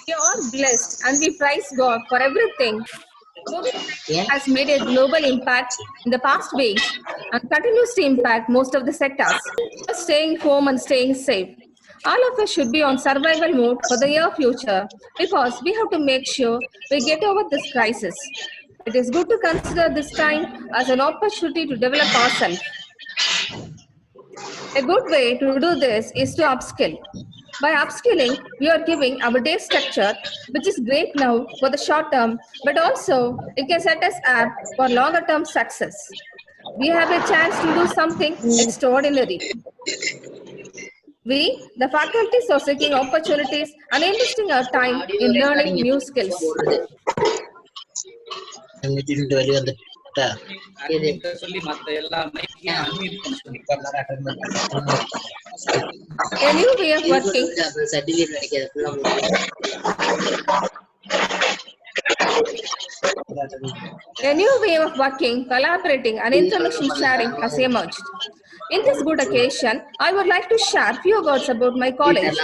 We are blessed and we praise God for everything. COVID-19 Yeah. has made a global impact in the past weeks and continues to impact most of the sectors. Just staying home and staying safe. All of us should be on survival mode for the near future because we have to make sure we get over this crisis. It is good to consider this time as an opportunity to develop ourselves. A good way to do this is to upskill. By upskilling, we are giving our day structure, which is great now for the short term, but also it can set us up for longer term success. We have a chance to do something extraordinary. We, the faculties, are seeking opportunities and investing our time in learning new skills. A new way of working. A new way of working, collaborating, and information sharing has emerged. In this good occasion, I would like to share few words about my college.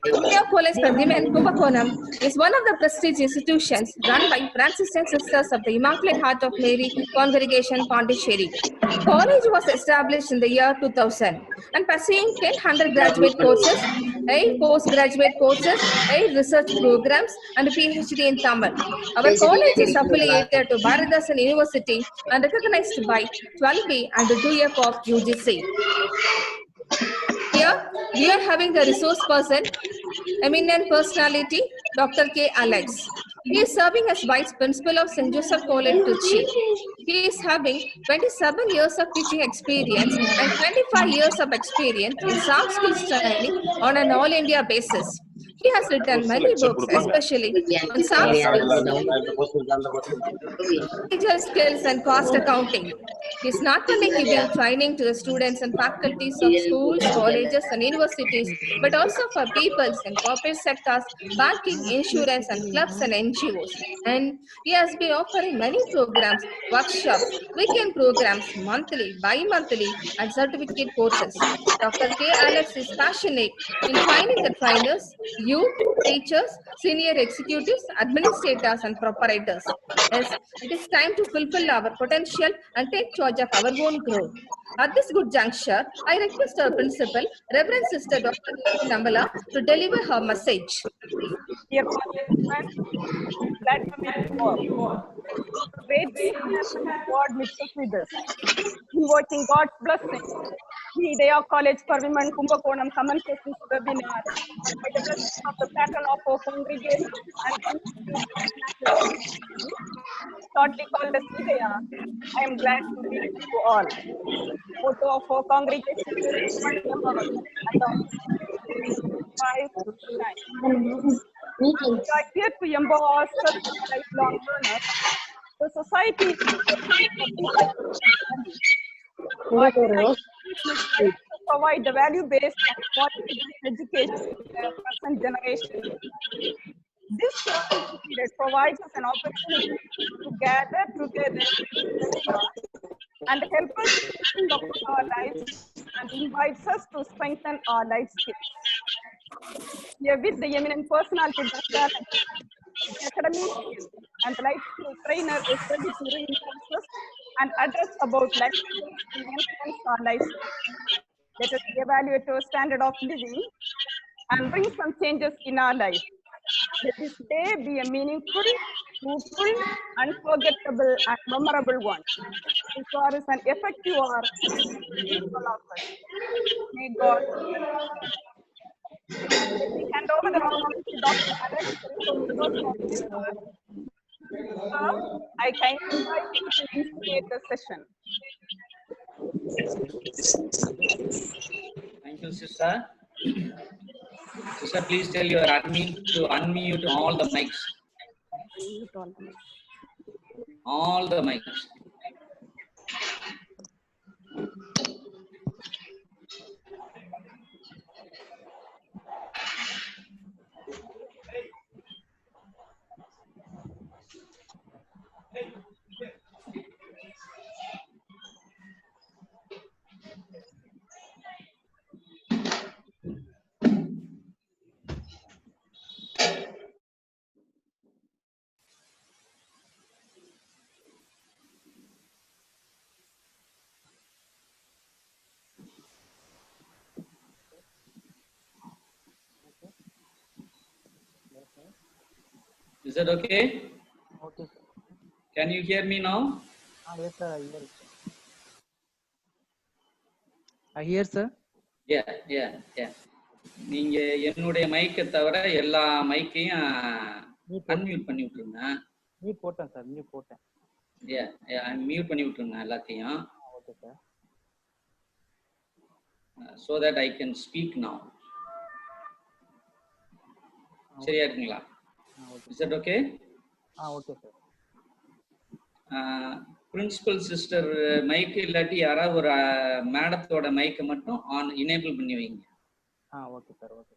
India College Pradhiman Kumbakonam is one of the prestigious institutions run by Francis and Sisters of the Immaculate Heart of Mary Congregation, Pondicherry. College was established in the year 2000 and pursuing 10 undergraduate courses, 8 postgraduate courses, 8 research programs, and a PhD in Tamil. Our college is affiliated to Bharadasan University and recognized by 12B and 2F of UGC. Here, we are having the resource person, eminent personality, Dr. K. Alex. He is serving as Vice Principal of St. Joseph College, Trichy. He is having 27 years of teaching experience and 25 years of experience in soft skills training on an all India basis. He has written many books, especially on soft skills, digital skills, and cost accounting. He is not only giving training to the students and faculties of schools, colleges, and universities, but also for peoples in corporate sectors, banking, insurance, and clubs and NGOs. And he has been offering many programs, workshops, weekend programs, monthly, bi-monthly, and certificate courses. Dr. K. Alex is passionate in training the trainers, youth, teachers, senior executives, administrators, and proprietors. Yes, it is time to fulfill our potential and take charge of our own growth. At this good juncture, I request our principal, Reverend Sister Dr. Tambala, to deliver her message. Dear participants, glad to meet you all. Great God mixed us with us. Invoking God's blessing. We, Daya College, Parviman, Kumbakonam, commences this webinar by the blessing of the patron of our congregation and shortly called as Vidya. I am glad to meet you all. Motto of our congregation is we are here to empower such lifelong learners. The society to provide the value-based and quality-based education to the present generation. This period provides us an opportunity to gather together and help us think about our lives and invites us to strengthen our life skills. Here with the eminent personality, Dr. Academic and the life skill trainer is ready to reinforce us and address about life skills to enhance our life skills. Let us evaluate our standard of living and bring some changes in our life. Let this day be a meaningful, fruitful, unforgettable, and memorable one. This war is an effective war for all of us. May God hand over the microphone to Dr. Alex from the first officer. I kindly invite you to initiate the session. Thank you, sister. Sister, please tell your admin to unmute all the mics. All the mics. Is that okay? Okay, sir. Can you hear me now? Yes, sir. I hear. I hear, sir. Yeah. நீங்க என்னுடைய மைக்கை தவிர எல்லா மைக்கையும் unmute பண்ணி விட்டுருங்க. Mute போட்டேன் sir. Mute போட்டேன். Mute பண்ணி விட்டுருங்க எல்லாத்தையும். Okay sir. So that I can speak now. சரியா இருக்குங்களா? Is that okay? Okay sir. Principal sister mic இல்லாட்டி யாராவது ஒரு மேடத்தோட மைக்கை மட்டும் ஆன் எனேபிள் பண்ணி வைங்க. Okay sir. ஓகே.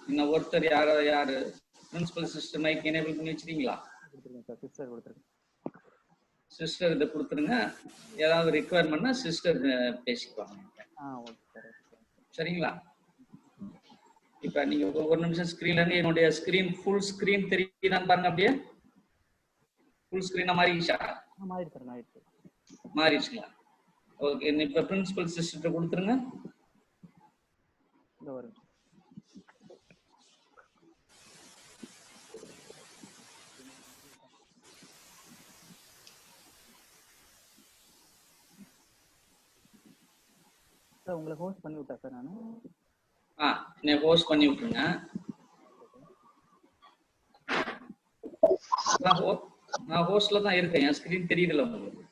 இன்னும் ஒருத்தர் யாரு பிரின்சிபல் சிஸ்டர் மைக் எனேபிள் பண்ணி வச்சிருக்கீங்களா? கொடுத்துருங்க சார். சிஸ்டர் கொடுத்துருங்க. சிஸ்டர் இதை கொடுத்துருங்க. ஏதாவது ரிக்வயர்மெண்ட்னா சிஸ்டர் பேசிக்குவாங்க. Okay sir. சரிங்களா? இப்ப நீங்க ஒரு நிமிஷம் ஸ்கிரீன்ல இருந்து என்னுடைய ஸ்கிரீன் ஃபுல் ஸ்கிரீன் தெரியுதான்னு பாருங்க. அப்படியே ஃபுல் ஸ்கிரீனா மாறிடுச்சா? மாறிடுச்சுங்களா? ஓகே. இப்ப பிரின்சிபல் சிஸ்டர் கொடுத்துருங்க. சார் உங்களை ஹோஸ்ட் பண்ணி விட்டா சார் நானு. என்ன ஹோஸ்ட் பண்ணி விட்டுருங்க. நான் ஹோஸ்ட்ல தான் இருக்கேன். என் ஸ்கிரீன் தெரியுதுல உங்களுக்கு?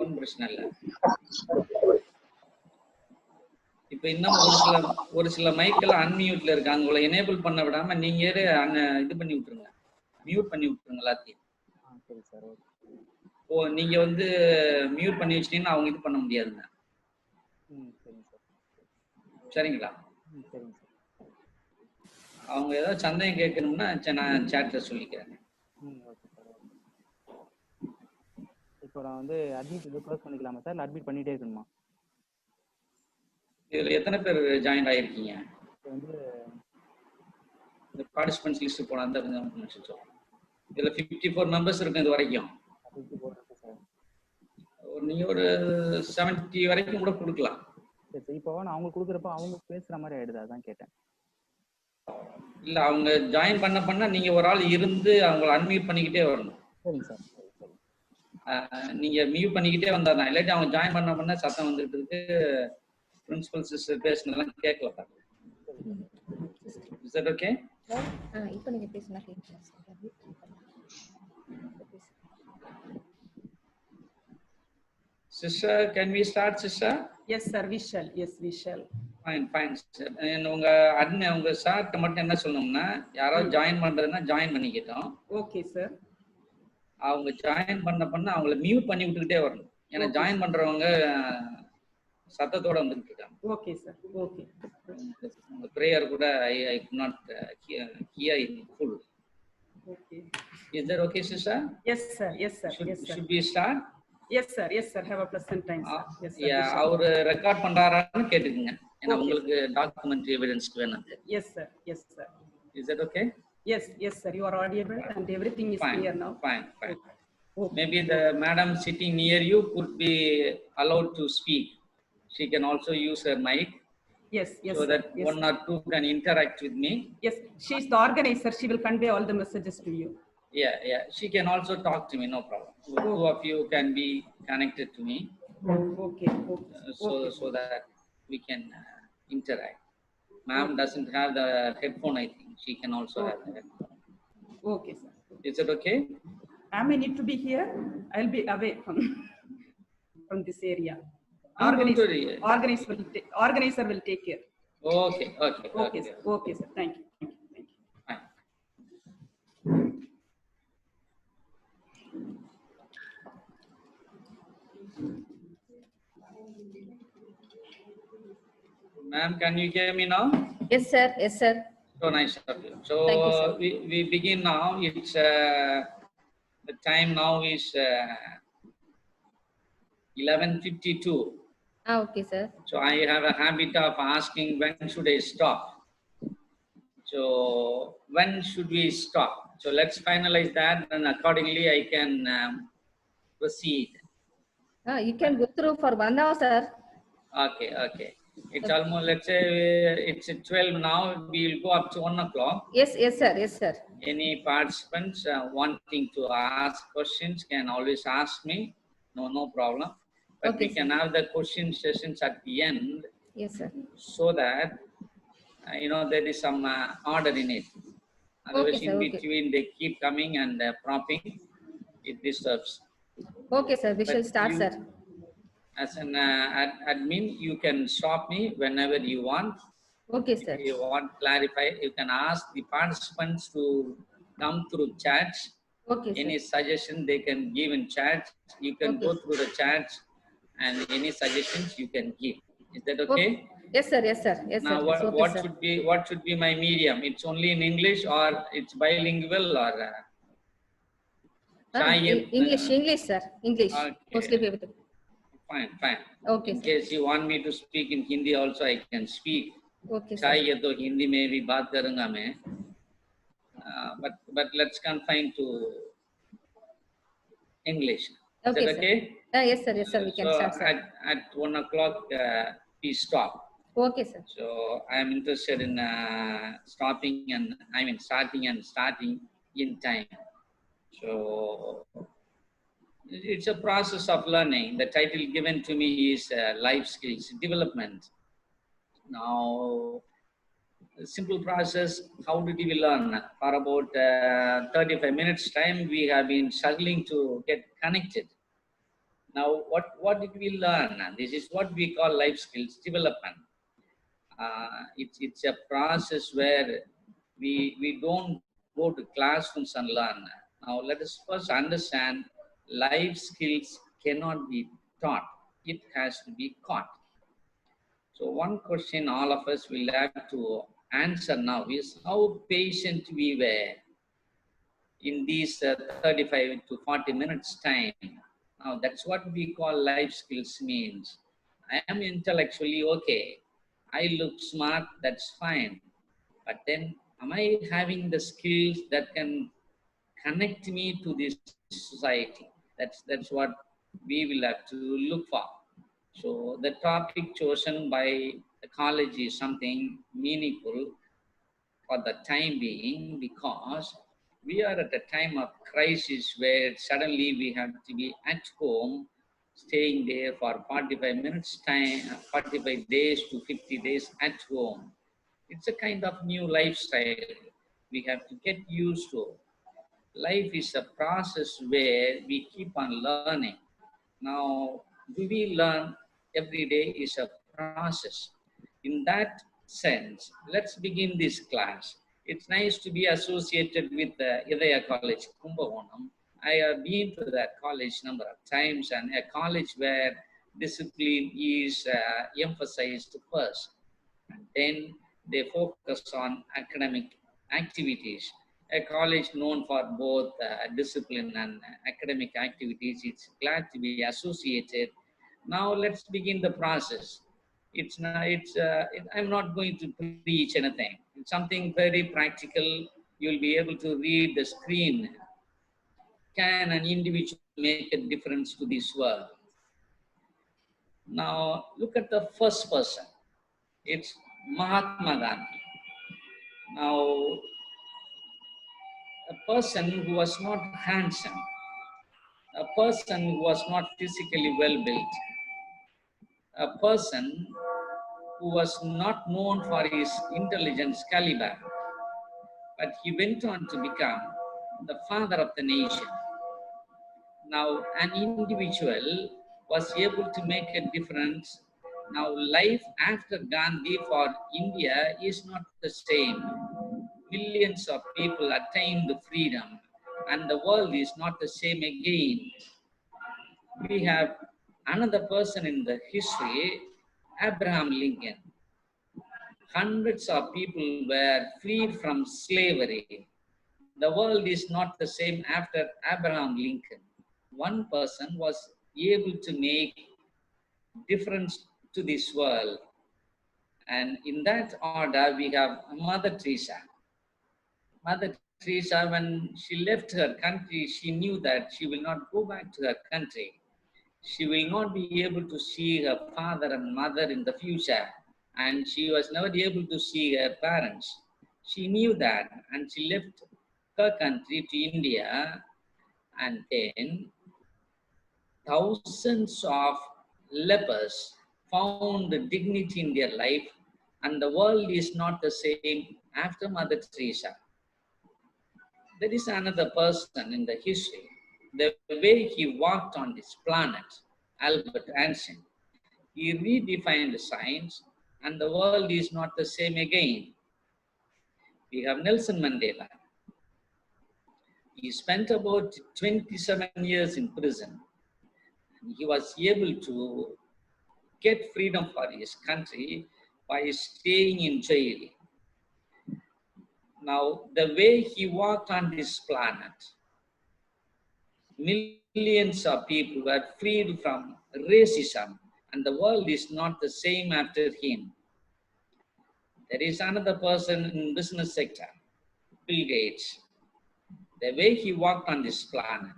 ஒன்றும் பிரச்சனை இல்லை. இப்ப இன்னும் ஒரு சில மைக்கெல்லாம் அன்மியூட்ல இருக்காங்க. உங்களை எனேபிள் பண்ண விடாம நீங்க இது பண்ணி விட்டுருங்க. மியூட் பண்ணி விட்டுருங்க எல்லாத்தையும். சரி சார். நீங்க வந்து மியூட் பண்ணி வச்சிட்டீங்கன்னா அவங்க இது பண்ண முடியாதுங்க. சரிங்களா? அவங்க ஏதாவது சந்தேகம் கேட்கணும்னா நான் சாட்ல சொல்லிக்கிறேன். இப்போ நான் வந்து அட்மிட் க்ளோஸ் பண்ணிக்கலாமா சார்? இல்ல அட்மிட் பண்ணிட்டே இருக்கணுமா? இதுல எத்தனை பேர் ஜாயின் ஆயிருக்கீங்க? வந்து இந்த பார்ட்டிசிபென்ட்ஸ் லிஸ்ட் போனா அந்த இதுல 54 மெம்பர்ஸ் இருக்கு இது வரைக்கும். நீங்க ஒரு 70 வரைக்கும் கூட கொடுக்கலாம். சரி. இப்போ நான் அவங்களுக்கு கொடுக்குறப்ப அவங்க பேசுற மாதிரி ஆயிடுது, அதான் கேட்டேன். இல்ல அவங்க ஜாயின் பண்ண நீங்க ஒரு ஆள் இருந்து அவங்களை அன்மியூட் பண்ணிக்கிட்டே வரணும். சரிங்க சார். நீங்க மியூட் பண்ணிக்கிட்டே வந்தாதான், இல்லாட்டி அவங்க ஜாயின் பண்ண சத்தம் வந்துட்டு இருக்கு. பிரின்சிபல் சிஸ்டர் பேசுனதெல்லாம் கேட்கல பாருங்க. Is that okay? இப்போ நீங்க பேசினா கேட்கலாம். Sister, can we start, sister? Yes, sir. We shall. Yes, we shall. Fine, sir. உங்க உங்க சார்ட்ட மட்டும் என்ன சொல்லணும்னா, யாராவது ஜாயின் பண்றதுன்னா ஜாயின் பண்ணிக்கிட்டோம். Okay, sir. அவங்க ஜாயின் பண்ண அவங்கள மியூட் பண்ணி விட்டுக்கிட்டே வரணும். ஏன்னா ஜாயின் பண்றவங்க சத்தத்தோட வந்துட்டு இருக்காங்க. Okay, sir. Okay. உங்க பிரேயர் கூட I could not hear in full. Okay. Is that okay, sister? Yes, sir. Yes, sir. Yes, sir. Should we start? Yes, sir. Yes, sir. Have a pleasant time, sir. Yes, sir. Yeah, அவரு record பண்றாரான்னு கேட்டுக்குங்க. ஏன்னா உங்களுக்கு document எவிடன்ஸ்க்கு வேணும். Yes, sir. Yes, sir. Is that okay? Yes, yes, sir. You are audible and everything is clear now. Fine. Okay. Maybe the madam sitting near you could be allowed to speak. She can also use her mic. Yes, yes. So that yes, one or two can interact with me. Yes, she is the organizer. She will convey all the messages to you. Yeah. She can also talk to me, no problem. Two of you can be connected to me. Okay. So that we can interact. Ma'am doesn't have the headphone, I think. She can also have the headphone. Okay, sir. Is it okay? I may need to be here. I'll be away from this area. Organizer will take care. Okay. Sir. Okay, sir. Thank you. Fine. Ma'am, can you hear me now? Yes, sir. Yes, sir. So nice of you. So Thank you, sir. we begin now. It's the time now is 11:52. Okay, sir. So I have a habit of asking when should I stop. So when should we stop? So let's finalize that, and accordingly I can proceed. You can go through for 1 hour, sir. Okay. It's almost, let's say, it's 12 now. We will go up to 1 o'clock. Yes, yes, sir. Yes, sir. Any participants wanting to ask questions can always ask me. No problem. But Okay, we can have the question sessions at the end, Yes, sir. so that there is some order in it. Otherwise, Okay, sir. in Okay. between they keep coming and propping. It disturbs. Okay, sir. We But shall start, you, sir. as an admin, you can stop me whenever you want. Okay, If sir. you want clarify, you can ask the participants to come through chats. Okay, Any sir. suggestion they can give in chat. You can Okay. go through the chats, and any suggestions you can give. Is that Okay. okay? Yes, sir. Yes, sir. Yes, sir. Now, It's okay, what sir. should be my medium? It's only in English, or it's bilingual, or English, English, sir. English. Okay. Mostly favorite. Fine. Okay, In sir. case you want me to speak in Hindi also, I can speak. Okay, sir. चाहिए तो हिंदी में भी बात करूंगा मैं. But let's confine to English. Is Okay, that sir. okay? Yes, sir. Yes, sir. We can So start, sir. at 1 o'clock we stop. Okay, sir. So I am interested in starting in time. So it's a process of learning. The title given to me is life skills development. Now, the simple process, how did we learn? For about 35 minutes time, we have been struggling to get connected. Now, what did we learn? This is what we call life skills development. It's a process where we don't go to classrooms and learn. Now, let us first understand life skills cannot be taught. It has to be caught. So one question all of us will have to answer now is how patient we were in these 35 to 40 minutes time. Now that's what we call life skills means. I am intellectually okay. I look smart, that's fine. But then am I having the skills that can connect me to this society? That's what we will have to look for. So the topic chosen by the college is something meaningful for the time being, because we are at a time of crisis where suddenly we have to be at home, staying there for 45 minutes time, 45 days to 50 days at home. It's a kind of new lifestyle we have to get used to. Life is a process where we keep on learning. Now, do we learn every day is a process. In that sense, let's begin this class. It's nice to be associated with Idaya College, Kumbakonam. I have been to that college number of times, and a college where discipline is emphasized first. And then they focus on academic activities. A college known for both discipline and academic activities, it's glad to be associated. Now let's begin the process. I'm not going to preach anything. It's something very practical. You'll be able to read the screen. Can an individual make a difference to this world? Now look at the first person. It's Mahatma Gandhi. Now, a person who was not handsome, a person who was not physically well built, a person who was not known for his intelligence caliber, but he went on to become the father of the nation. Now, an individual was able to make a difference. Now, life after Gandhi for India is not the same. Millions of people attained freedom, and the world is not the same again. We have another person in the history, Abraham Lincoln. Hundreds of people were freed from slavery. The world is not the same after Abraham Lincoln. One person was able to make difference to this world. And in that order, we have Mother Teresa. Mother Teresa, when she left her country, she knew that she will not go back to her country. She will not be able to see her father and mother in the future. and she was never able to see her parents. She knew that, and she left her country to India, and then thousands of lepers found dignity in their life, and the world is not the same after Mother Teresa. There is another person in the history. The way he walked on this planet, Albert Einstein, he redefined science, and the world is not the same again. We have Nelson Mandela. He spent about 27 years in prison. He was able to get freedom for his country by staying in jail. Now, the way he walked on this planet, millions of people were freed from racism, and the world is not the same after him. There is another person in business sector, Bill Gates. The way he walked on this planet,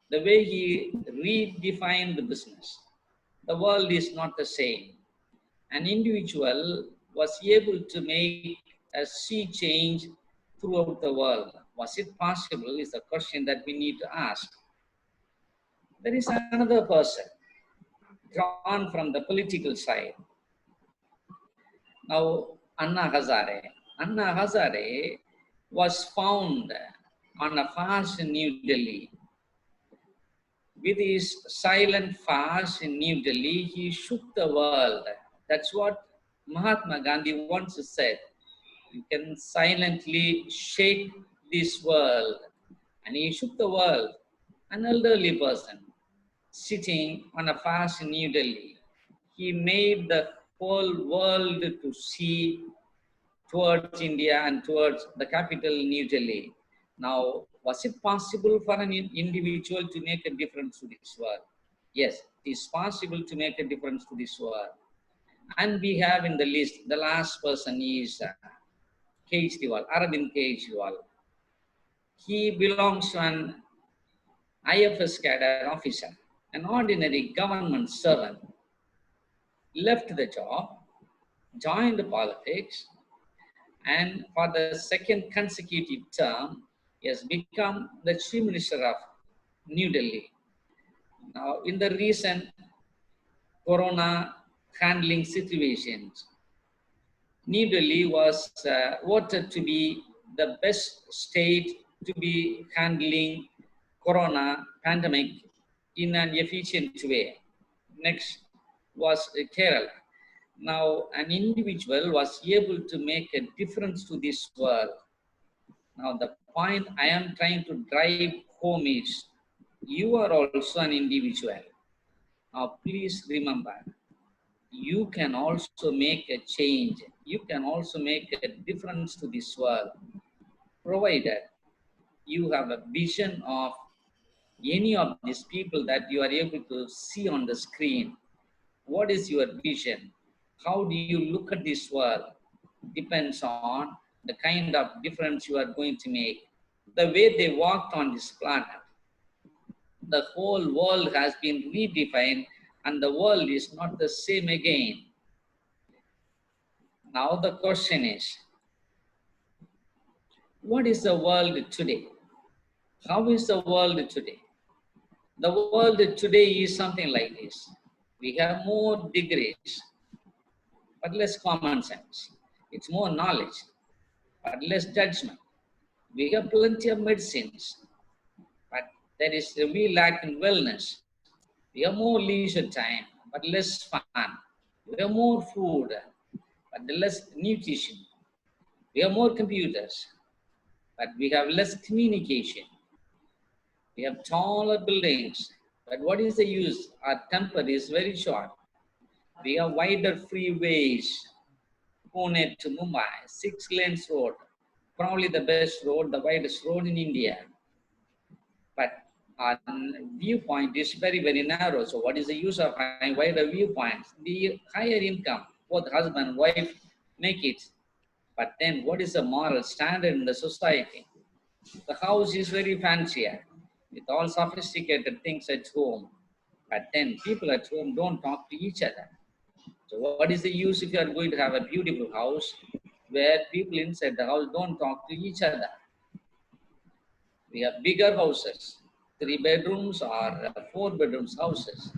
the way he redefined the business, the world is not the same. An individual was able to make a sea change throughout the world. Was it possible is the question that we need to ask. There is another person drawn from the political side. Now, Anna Hazare. Anna Hazare was found on a fast in New Delhi. With his silent fast in New Delhi, he shook the world. That's what Mahatma Gandhi once said. You can silently shake this world. And he shook the world. An elderly person sitting on a fast in New Delhi. He made the whole world to see towards India and towards the capital, New Delhi. Now, was it possible for an individual to make a difference to this world? Yes, it is possible to make a difference to this world. And we have in the list, the last person is Kejriwal, Arvind Kejriwal. He belongs to an IFS cadre officer, an ordinary government servant, left the job, joined politics, and for the second consecutive term, he has become the Chief Minister of New Delhi. Now, in the recent corona handling situations, New Delhi was voted to be the best state to be handling corona pandemic in an efficient way. Next was Kerala. Now, an individual was able to make a difference to this world. Now, the point I am trying to drive home is, you are also an individual. Now, please remember, you can also make a change. You can also make a difference to this world, provided you have a vision of any of these people that you are able to see on the screen. What is your vision? How do you look at this world? Depends on the kind of difference you are going to make. The way they walked on this planet, the whole world has been redefined, and the world is not the same again. Now the question is, what is the world today? How is the world today? The world today is something like this. We have more degrees, but less common sense. It's more knowledge, but less judgment. We have plenty of medicines, but there is a real lack in wellness. We have more leisure time, but less fun. We have more food, but less nutrition. We have more computers, but we have less communication. We have taller buildings, but what is the use? Our temper is very short. We have wider freeways, Pune to Mumbai, 6 lanes road, probably the best road, the widest road in India. But our viewpoint is very, very narrow. So what is the use of having wider viewpoints? The higher income, both husband and wife make it. But then what is the moral standard in the society? The house is very fancier with all sophisticated things at home. But then people at home don't talk to each other. So what is the use if you are going to have a beautiful house where people inside the house don't talk to each other? We have bigger houses, 3 bedrooms or 4 bedrooms houses,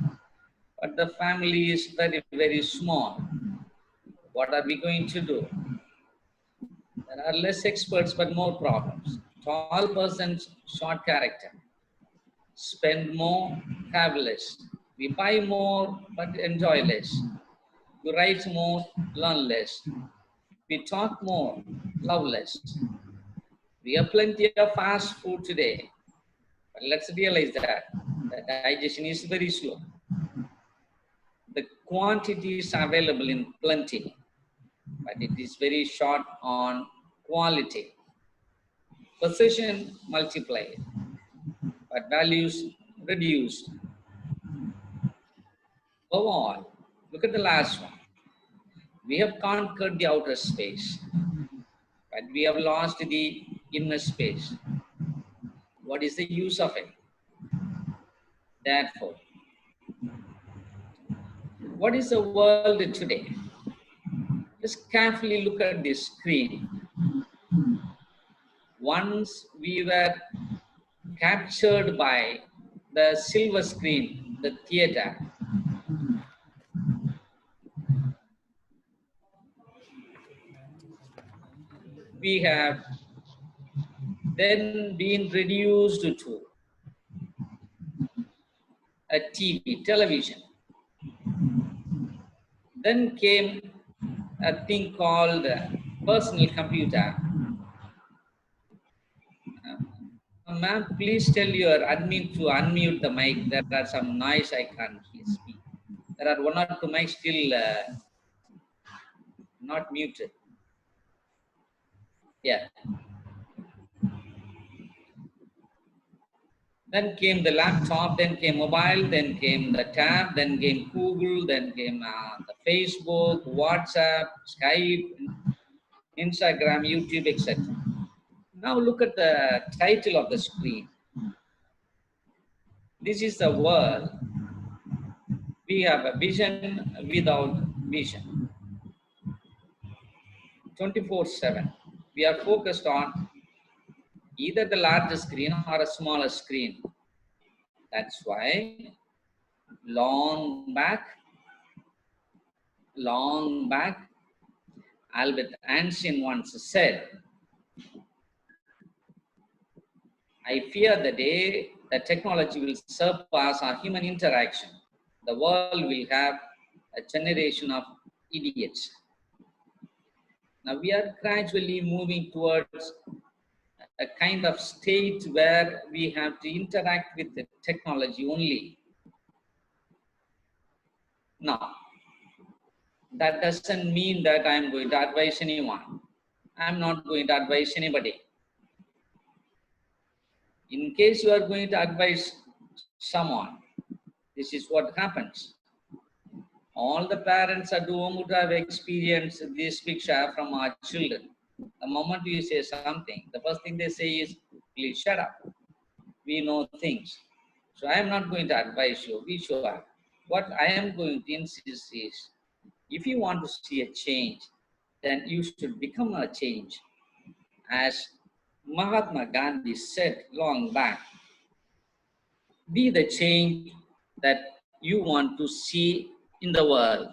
but the family is very, very small. What are we going to do? There are less experts but more problems. Tall persons, short character. Spend more, have less. We buy more but enjoy less. We write more, learn less. We talk more, love less. We have plenty of fast food today. But let's realize that the digestion is very slow. The quantity is available in plenty, but it is very short on quality. Possession multiplied, but values reduced. Above all, look at the last one. We have conquered the outer space, but we have lost the inner space. What is the use of it? Therefore, what is the world today? Just carefully look at this screen. Once we were captured by the silver screen, the theater. We have then been reduced to a TV, television. Then came a thing called personal computer. Ma'am, please tell your admin to unmute the mic. There are some noise I can't speak. There are 1 or 2 mics still not muted. Yeah. Then came the laptop, then came mobile, then came the tab, then came Google, then came the Facebook, WhatsApp, Skype, Instagram, YouTube, etc. Now look at the title of the screen. This is the world. We have a vision without vision. 24/7. We are focused on either the larger screen or a smaller screen. That's why long back, Albert Einstein once said, I fear the day that technology will surpass our human interaction. The world will have a generation of idiots. Now we are gradually moving towards a kind of state where we have to interact with the technology only. Now, that doesn't mean that I'm going to advise anyone. I'm not going to advise anybody. In case you are going to advise someone, this is what happens. All the parents at home would have experienced this picture from our children. The moment you say something, the first thing they say is, please shut up. We know things. So I am not going to advise you, be sure. What I am going to insist is, if you want to see a change, then you should become a change. As Mahatma Gandhi said long back, be the change that you want to see in the world.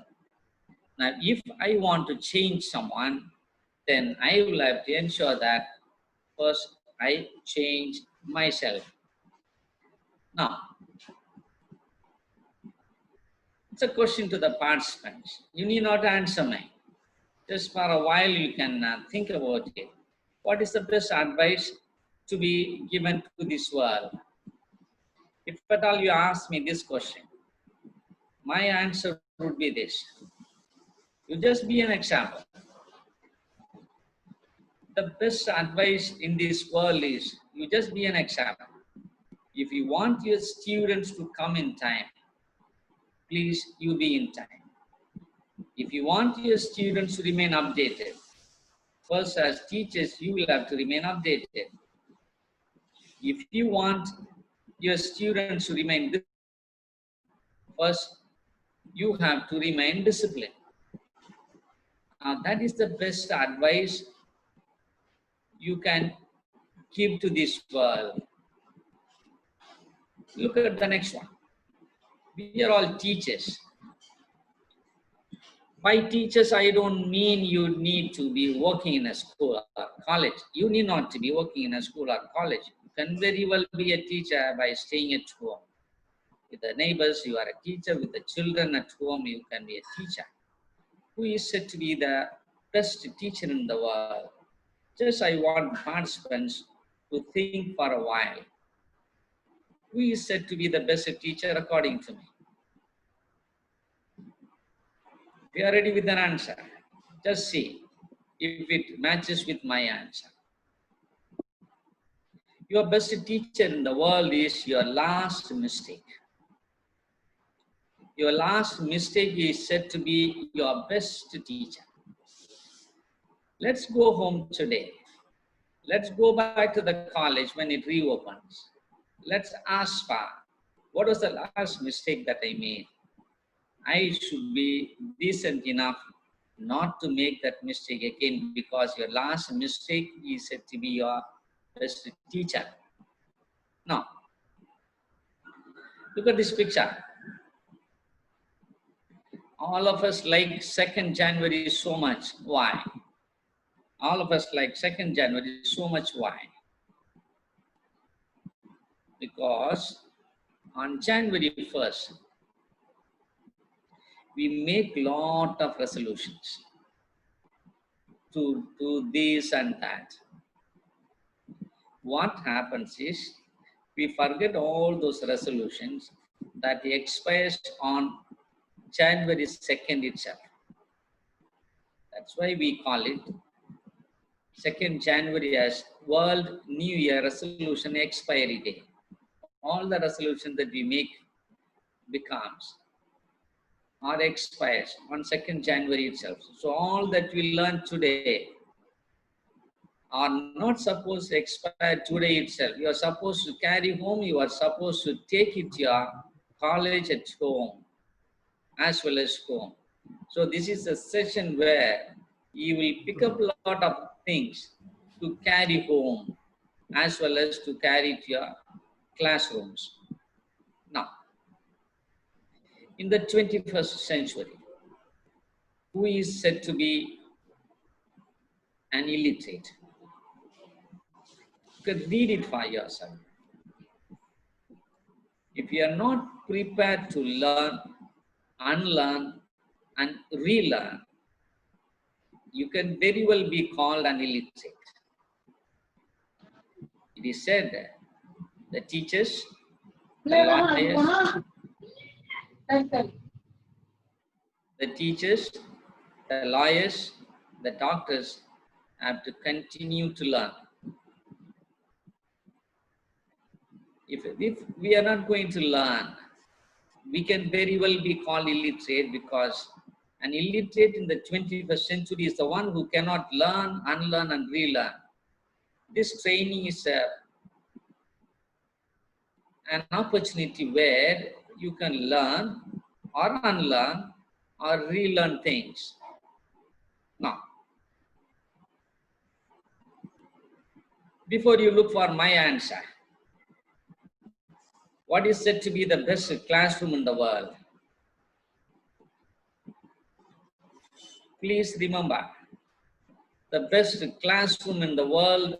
Now, if I want to change someone, then I will have to ensure that first I change myself. Now, it's a question to the participants. You need not answer me. Just for a while, you can think about it. What is the best advice to be given to this world? If at all you ask me this question, my answer would be this. You just be an example. The best advice in this world is you just be an example. If you want your students to come in time, please you be in time. If you want your students to remain updated, first as teachers, you will have to remain updated. If you want your students to remain disciplined, first you have to remain disciplined. Now, that is the best advice you can give to this world. Look at the next one. We are all teachers. By teachers, I don't mean you need to be working in a school or college. You need not to be working in a school or college. You can very well be a teacher by staying at home. With the neighbors, you are a teacher. With the children at home, you can be a teacher. Who is said to be the best teacher in the world? Just I want participants to think for a while. Who is said to be the best teacher according to me? We are ready with an answer. Just see if it matches with my answer. Your best teacher in the world is your last mistake. Your last mistake is said to be your best teacher. Let's go home today. Let's go back to the college when it reopens. Let's ask for what was the last mistake that I made? I should be decent enough not to make that mistake again, because your last mistake is said to be your best teacher. Now, look at this picture. All of us like 2nd January so much. Why? All of us like 2nd January so much. Why? Because on January 1st, we make lot of resolutions to do this and that. What happens is we forget all those resolutions that expires on January 2nd itself. That's why we call it 2nd January as World New Year Resolution Expiry Day. All the resolutions that we make becomes or expires on 2nd January itself. So all that we learn today are not supposed to expire today itself. You are supposed to carry home, you are supposed to take it to your college at home as well as home. So this is a session where you will pick up a lot of things to carry home as well as to carry to your classrooms. Now, in the 21st century, who is said to be an illiterate? You can read it for yourself. If you are not prepared to learn, unlearn, and relearn, you can very well be called an illiterate. It is said that the teachers, the lawyers, the doctors have to continue to learn. If we are not going to learn, we can very well be called illiterate, because an illiterate in the 21st century is the one who cannot learn, unlearn, and relearn. This training is an opportunity where you can learn or unlearn or relearn things. Now, before you look for my answer, what is said to be the best classroom in the world? Please remember, the best classroom in the world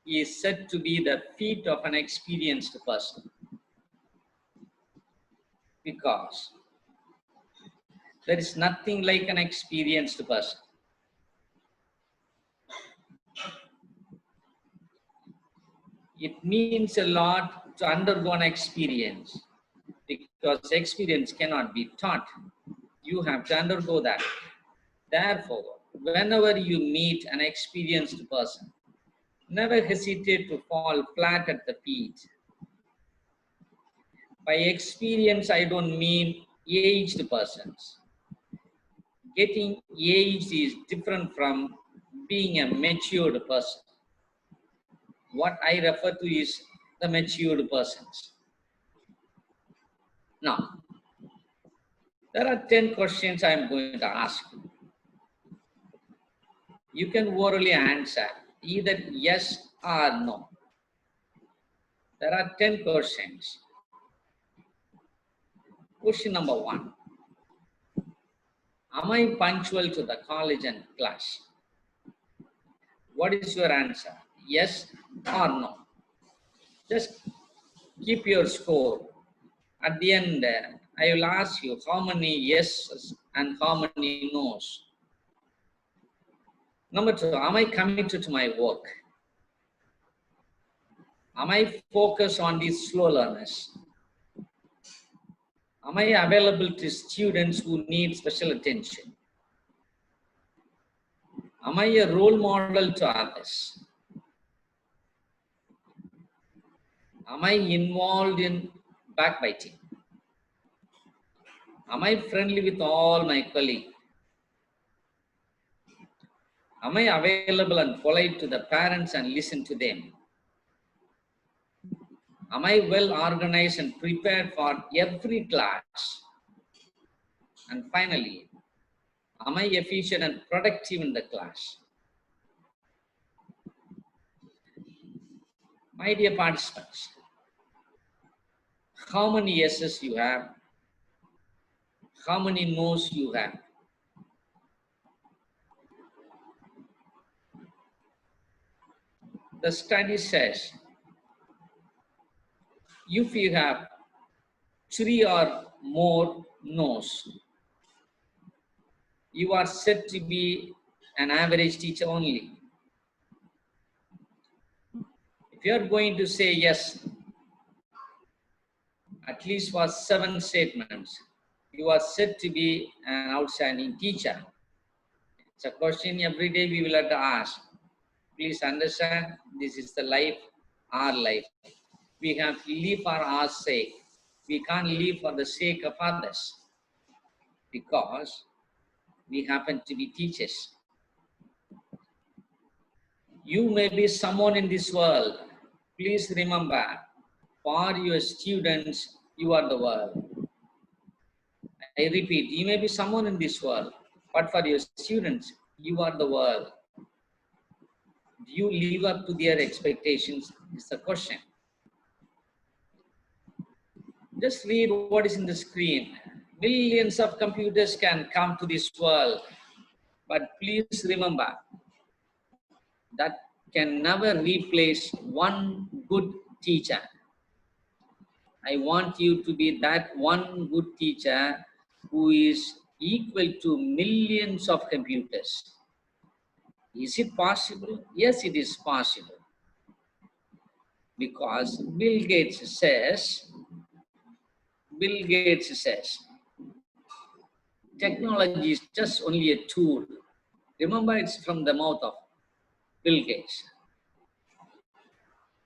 is said to be the feet of an experienced person. Because there is nothing like an experienced person. It means a lot to undergo an experience, because experience cannot be taught. You have to undergo that. Therefore, whenever you meet an experienced person, never hesitate to fall flat at the feet. By experience, I don't mean aged persons. Getting aged is different from being a matured person. What I refer to is the matured persons. Now, there are 10 questions I am going to ask you. You can orally answer either yes or no. There are 10 questions. Question number 1. Am I punctual to the college and class? What is your answer? Yes or no? Just keep your score. At the end, I will ask you how many yeses and how many no's. Number 2, am I committed to my work? Am I focused on these slow learners? Am I available to students who need special attention? Am I a role model to others? Am I involved in backbiting? Am I friendly with all my colleagues? Am I available and polite to the parents and listen to them? Am I well organized and prepared for every class? And finally, am I efficient and productive in the class? My dear participants, how many yeses you have? How many no's you have? The study says if you have 3 or more no's, you are said to be an average teacher only. If you are going to say yes, at least for 7 statements, you are said to be an outstanding teacher. It's a question every day we will have to ask. Please understand, this is the life, our life. We have to live for our sake. We can't live for the sake of others because we happen to be teachers. You may be someone in this world. Please remember, for your students, you are the world. I repeat, you may be someone in this world, but for your students, you are the world. Do you live up to their expectations? Is the question. Just read what is in the screen. Millions of computers can come to this world, but please remember that can never replace one good teacher. I want you to be that one good teacher who is equal to millions of computers. Is it possible? Yes, it is possible. Because Bill Gates says, technology is just only a tool. Remember, it's from the mouth of Bill Gates.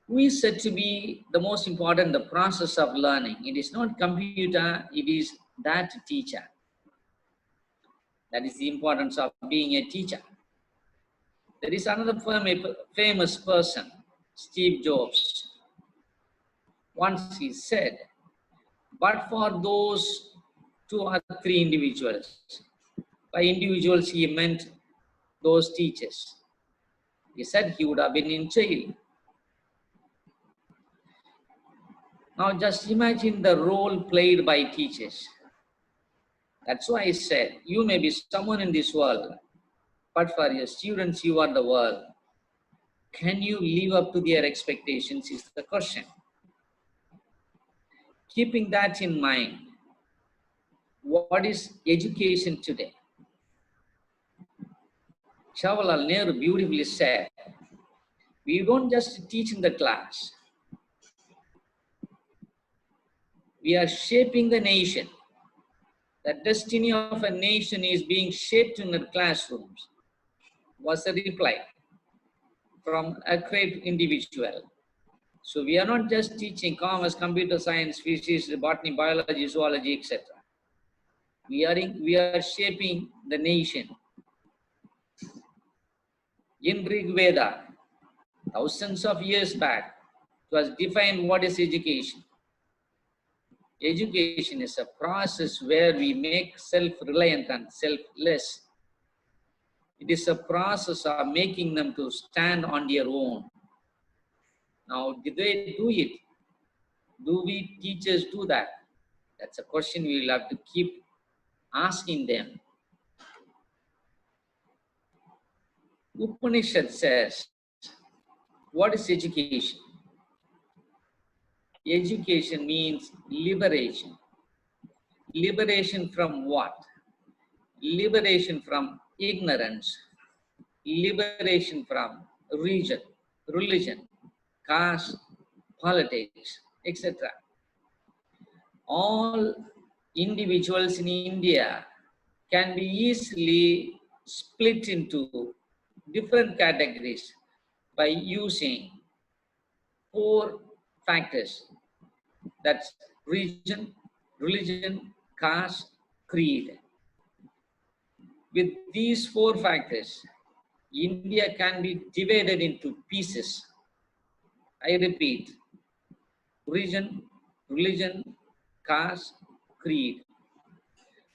Who is said to be the most important, the process of learning? It is not computer, it is that teacher. That is the importance of being a teacher. There is another famous person, Steve Jobs. Once he said, but for those 2 or 3 individuals, by individuals he meant those teachers. He said he would have been in jail. Now just imagine the role played by teachers. That's why I said, you may be someone in this world, but for your students, you are the world. Can you live up to their expectations is the question. Keeping that in mind, what is education today? Jawaharlal Nehru beautifully said, we don't just teach in the class. We are shaping the nation. The destiny of a nation is being shaped in the classrooms, was the reply from a great individual. So we are not just teaching commerce, computer science, physics, botany, biology, zoology, etc. We are shaping the nation. In Rig Veda, thousands of years back, it was defined what is education. Education is a process where we make self-reliant and selfless. It is a process of making them to stand on their own. Now, did they do it? Do we teachers do that? That's a question we will have to keep asking them. Upanishad says, what is education? Education means liberation. Liberation from what? Liberation from ignorance. Liberation from religion, caste, politics, etc. All individuals in India can be easily split into different categories by using 4 factors. That's religion, caste, creed. With these 4 factors, India can be divided into pieces. I repeat, religion, caste, creed.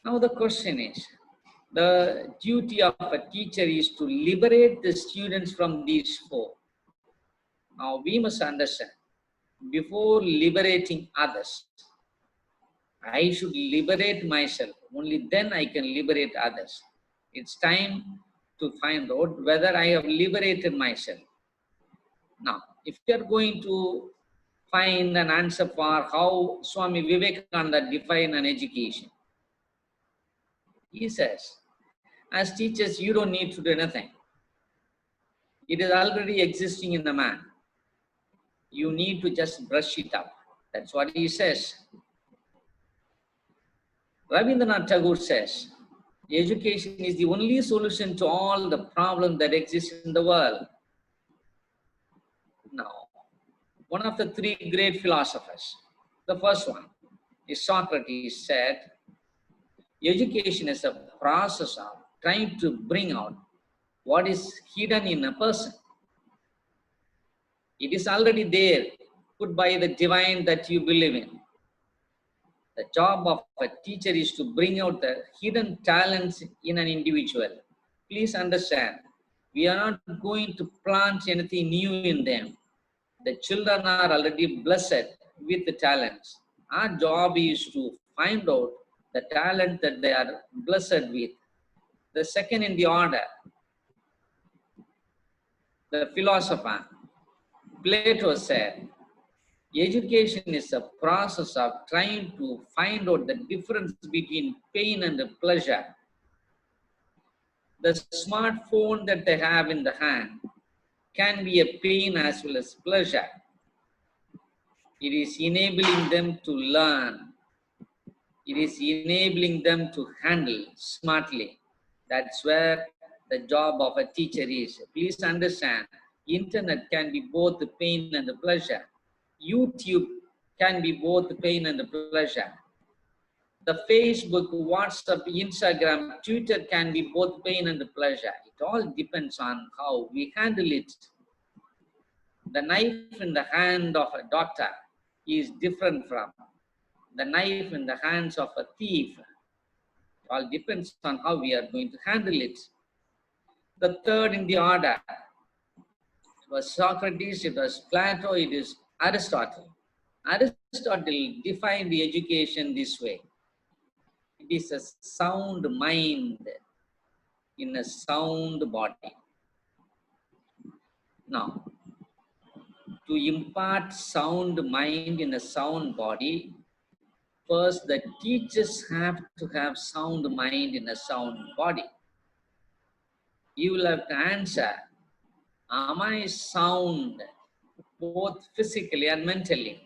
Now the question is, the duty of a teacher is to liberate the students from these 4. Now we must understand, before liberating others, I should liberate myself. Only then I can liberate others. It's time to find out whether I have liberated myself. Now, if you are going to find an answer for how Swami Vivekananda defined an education, he says, as teachers, you don't need to do anything. It is already existing in the man. You need to just brush it up. That's what he says. Rabindranath Tagore says, education is the only solution to all the problems that exist in the world. Now, one of the 3 great philosophers, the first one is Socrates, said, education is a process of trying to bring out what is hidden in a person. It is already there, put by the divine that you believe in. The job of a teacher is to bring out the hidden talents in an individual. Please understand, we are not going to plant anything new in them. The children are already blessed with the talents. Our job is to find out the talent that they are blessed with. The second in the order, the philosopher, Plato said, education is a process of trying to find out the difference between pain and pleasure. The smartphone that they have in the hand can be a pain as well as pleasure. It is enabling them to learn. It is enabling them to handle smartly. That's where the job of a teacher is. Please understand, internet can be both the pain and the pleasure. YouTube can be both the pain and the pleasure. The Facebook, WhatsApp, Instagram, Twitter can be both pain and the pleasure. It all depends on how we handle it. The knife in the hand of a doctor is different from the knife in the hands of a thief. It all depends on how we are going to handle it. The third in the order, it was Socrates, it was Plato, it is Aristotle. Aristotle defined the education this way. It is a sound mind in a sound body. Now, to impart sound mind in a sound body, first the teachers have to have sound mind in a sound body. You will have to answer, am I sound both physically and mentally?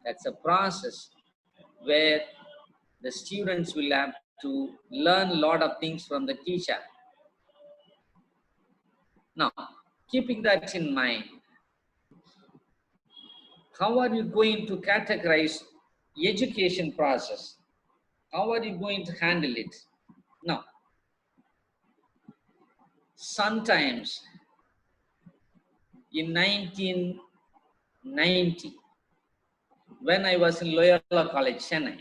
That's a process where the students will have to learn a lot of things from the teacher. Now, keeping that in mind, how are you going to categorize education process? How are you going to handle it? Now, sometimes in 1990, when I was in Loyola College, Chennai,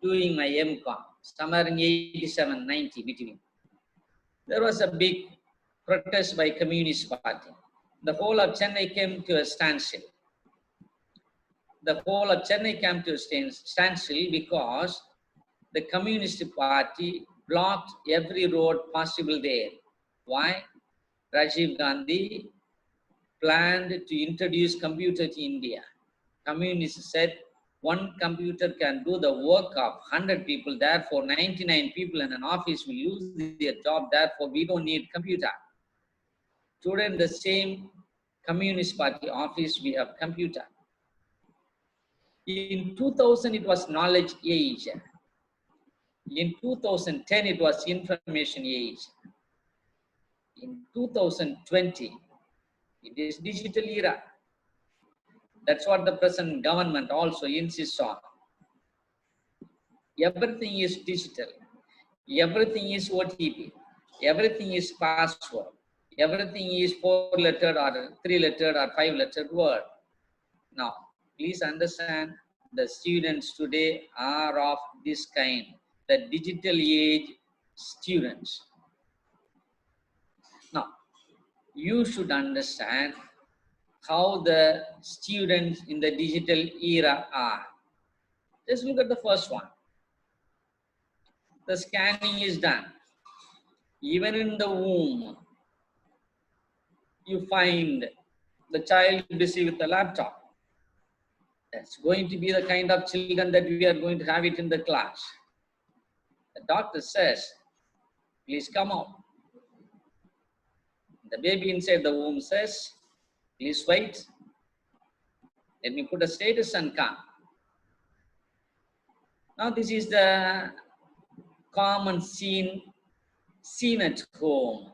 doing my MCOM, somewhere in 87, 90 between, there was a big protest by Communist Party. The whole of Chennai came to a standstill. The whole of Chennai came to a standstill because the Communist Party blocked every road possible there. Why? Rajiv Gandhi planned to introduce computer to India. Communists said one computer can do the work of 100 people, therefore 99 people in an office will lose their job, therefore we don't need computer. Today in the same Communist Party office we have computer. In 2000 it was knowledge age. In 2010 it was information age. In 2020 it is digital era. That's what the present government also insists on. Everything is digital. Everything is OTP. Everything is password. Everything is 4-lettered or 3-lettered or 5-lettered word. Now, please understand, the students today are of this kind, the digital age students. Now, you should understand how the students in the digital era are. Just look at the first one. The scanning is done. Even in the womb, you find the child busy with the laptop. That's going to be the kind of children that we are going to have it in the class. The doctor says, please come out. The baby inside the womb says, please wait. Let me put a status and come. Now this is the common scene at home.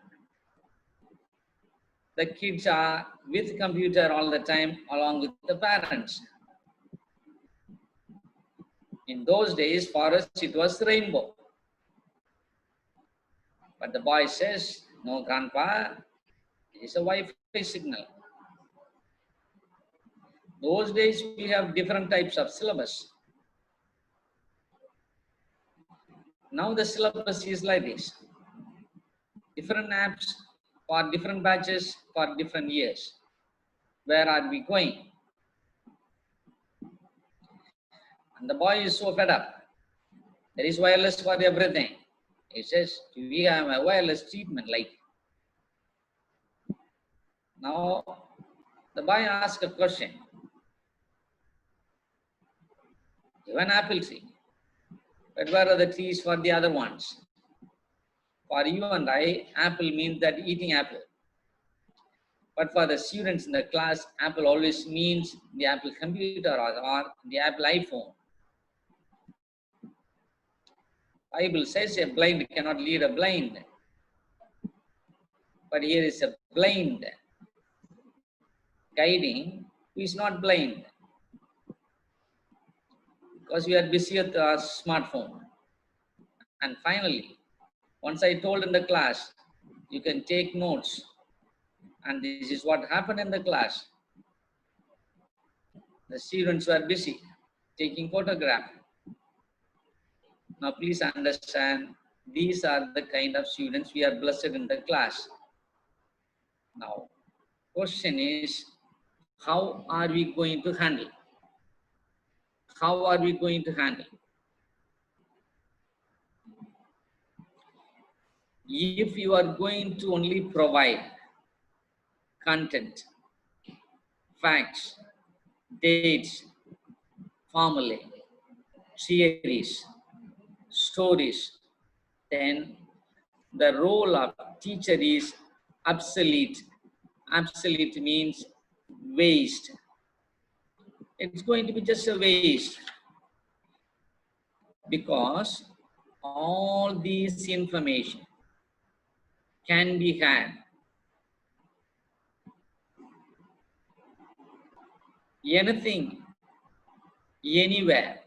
The kids are with computer all the time along with the parents. In those days, for us, it was rainbow. But the boy says, no, grandpa, it is a Wi-Fi signal. Those days, we have different types of syllabus. Now the syllabus is like this. Different apps for different batches for different years. Where are we going? And the boy is so fed up. There is wireless for everything. He says, we have a wireless treatment like. Now, the boy asks a question. You have an apple tree. But where are the trees for the other ones? For you and I, apple means that eating apple. But for the students in the class, apple always means the Apple computer or the Apple iPhone. Bible says a blind cannot lead a blind. But here is a blind guiding who is not blind. Because we are busy with our smartphone. And finally, once I told in the class, you can take notes. And this is what happened in the class. The students were busy taking photograph. Now please understand, these are the kind of students we are blessed in the class. Now, question is, how are we going to handle? How are we going to handle? If you are going to only provide content, facts, dates, formulae, theories, stories, then the role of teacher is obsolete. Obsolete means waste. It's going to be just a waste, because all these information can be had anything, anywhere,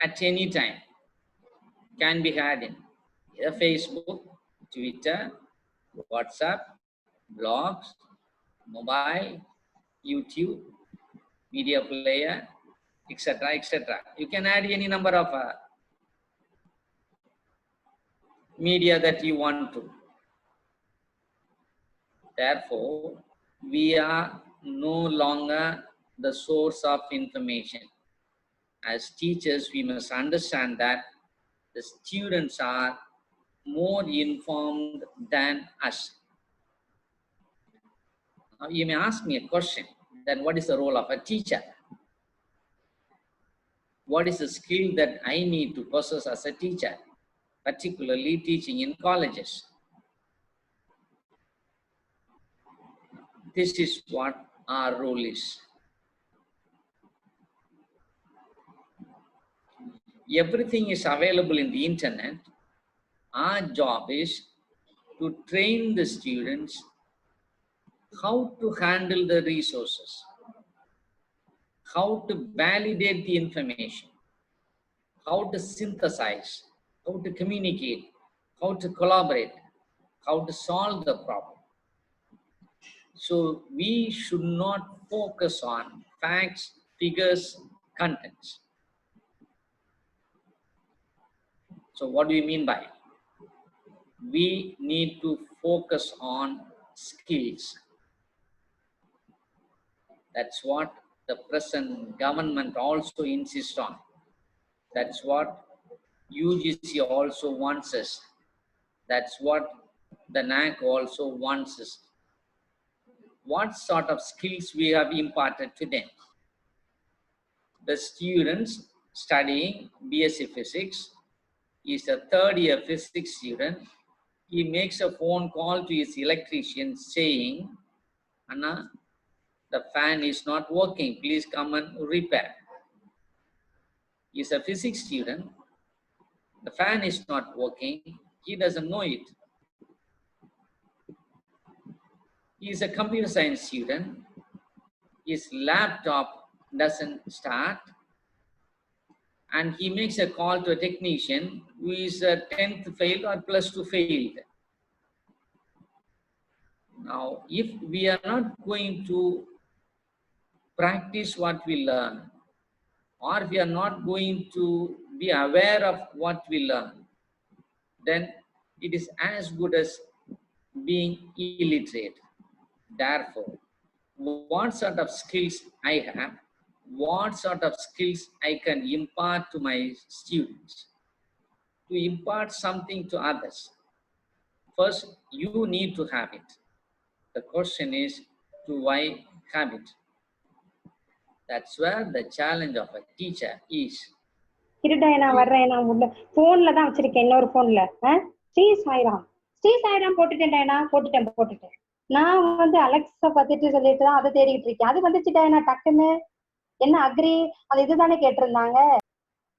at any time, can be had in either Facebook, Twitter, WhatsApp, blogs, mobile, YouTube, media player, etc., etc. You can add any number of media that you want to. Therefore, we are no longer the source of information. As teachers, we must understand that the students are more informed than us. Now, you may ask me a question, then what is the role of a teacher? What is the skill that I need to possess as a teacher, particularly teaching in colleges? This is what our role is. Everything is available in the internet. Our job is to train the students how to handle the resources, how to validate the information, how to synthesize, how to communicate, how to collaborate, how to solve the problem. So we should not focus on facts, figures, contents. So what do you mean by it? We need to focus on skills. That's what the present government also insists on. That's what UGC also wants us. That's what the NAC also wants us. What sort of skills we have imparted to them? The students studying BSc Physics is a third year physics student. He makes a phone call to his electrician saying, Anna, the fan is not working, please come and repair. He's a physics student. The fan is not working. He doesn't know it. He's a computer science student. His laptop doesn't start. And he makes a call to a technician who is a 10th failed or +2 failed. Now, if we are not going to practice what we learn, or we are not going to be aware of what we learn, then it is as good as being illiterate. Therefore, what sort of skills I have, what sort of skills I can impart to my students, to impart something to others. First, you need to have it. The question is, do I have it? That's where the challenge of a teacher is. இருடா நான் வர்றேன், நான் உள்ள போன்ல தான் வச்சிருக்கேன், இன்னொரு போன்ல. ஸ்ரீ சாய்ராம் போட்டுட்டேன். நான் வந்து அலெக்ஸா பத்திட்டு சொல்லிட்டு தான் அதை தேடிட்டு இருக்கேன். அது வந்துச்சுட்டா நான் டக்குன்னு என்ன அக்ரி அது இதுதானே கேட்டிருந்தாங்க.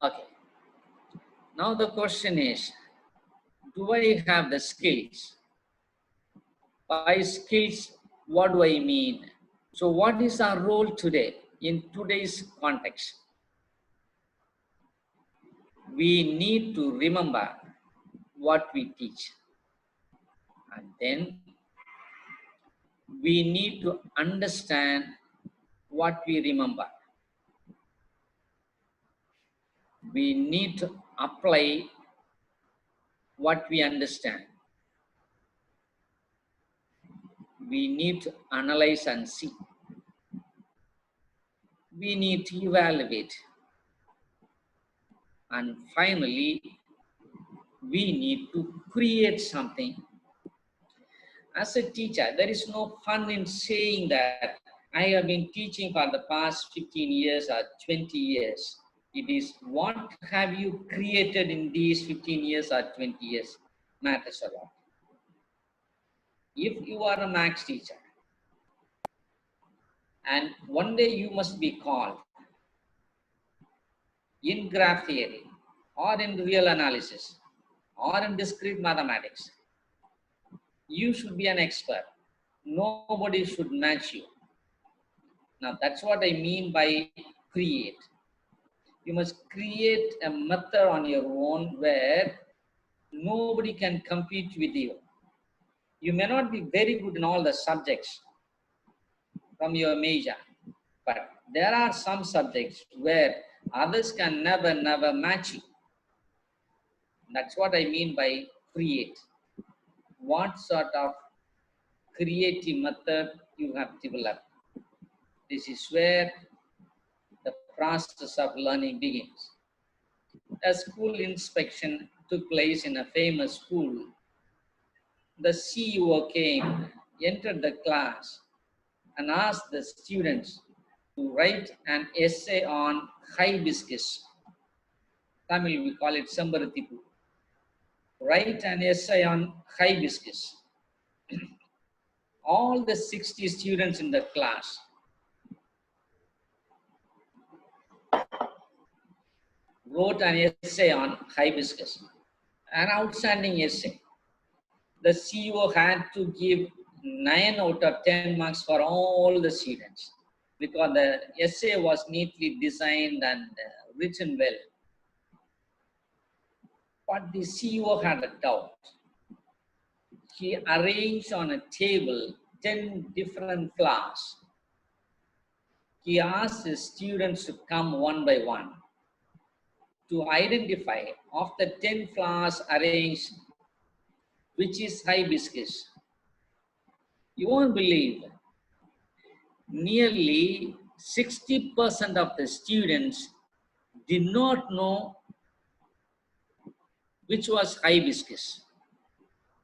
Okay. Now the question is, do I have the skills? By skills, what do I mean? So what is our role today in today's context? We need to remember what we teach. And then we need to understand what we remember. We need to apply what we understand. We need to analyze and see. We need to evaluate. And finally, we need to create something. As a teacher, there is no fun in saying that I have been teaching for the past 15 years or 20 years. It is what have you created in these 15 years or 20 years matters a lot. If you are a maths teacher and one day you must be called in graph theory or in real analysis or in discrete mathematics, you should be an expert. Nobody should match you. Now that's what I mean by create. You must create a method on your own where nobody can compete with you. You may not be very good in all the subjects from your major, but there are some subjects where others can never match you. That's what I mean by create. What sort of creative method you have developed. This is where the process of learning begins. A school inspection took place in a famous school. The CEO came, entered the class, and asked the students to write an essay on hibiscus. Tamil, we call it Sambaratipu. Write an essay on hibiscus. All the 60 students in the class wrote an essay on hibiscus, an outstanding essay. The CEO had to give 9 out of 10 marks for all the students because the essay was neatly designed and written well. But the CEO had a doubt. He arranged on a table 10 different flowers. He asked his students to come one by one to identify of the 10 flowers arranged which is hibiscus. You won't believe, nearly 60% of the students did not know which was hibiscus.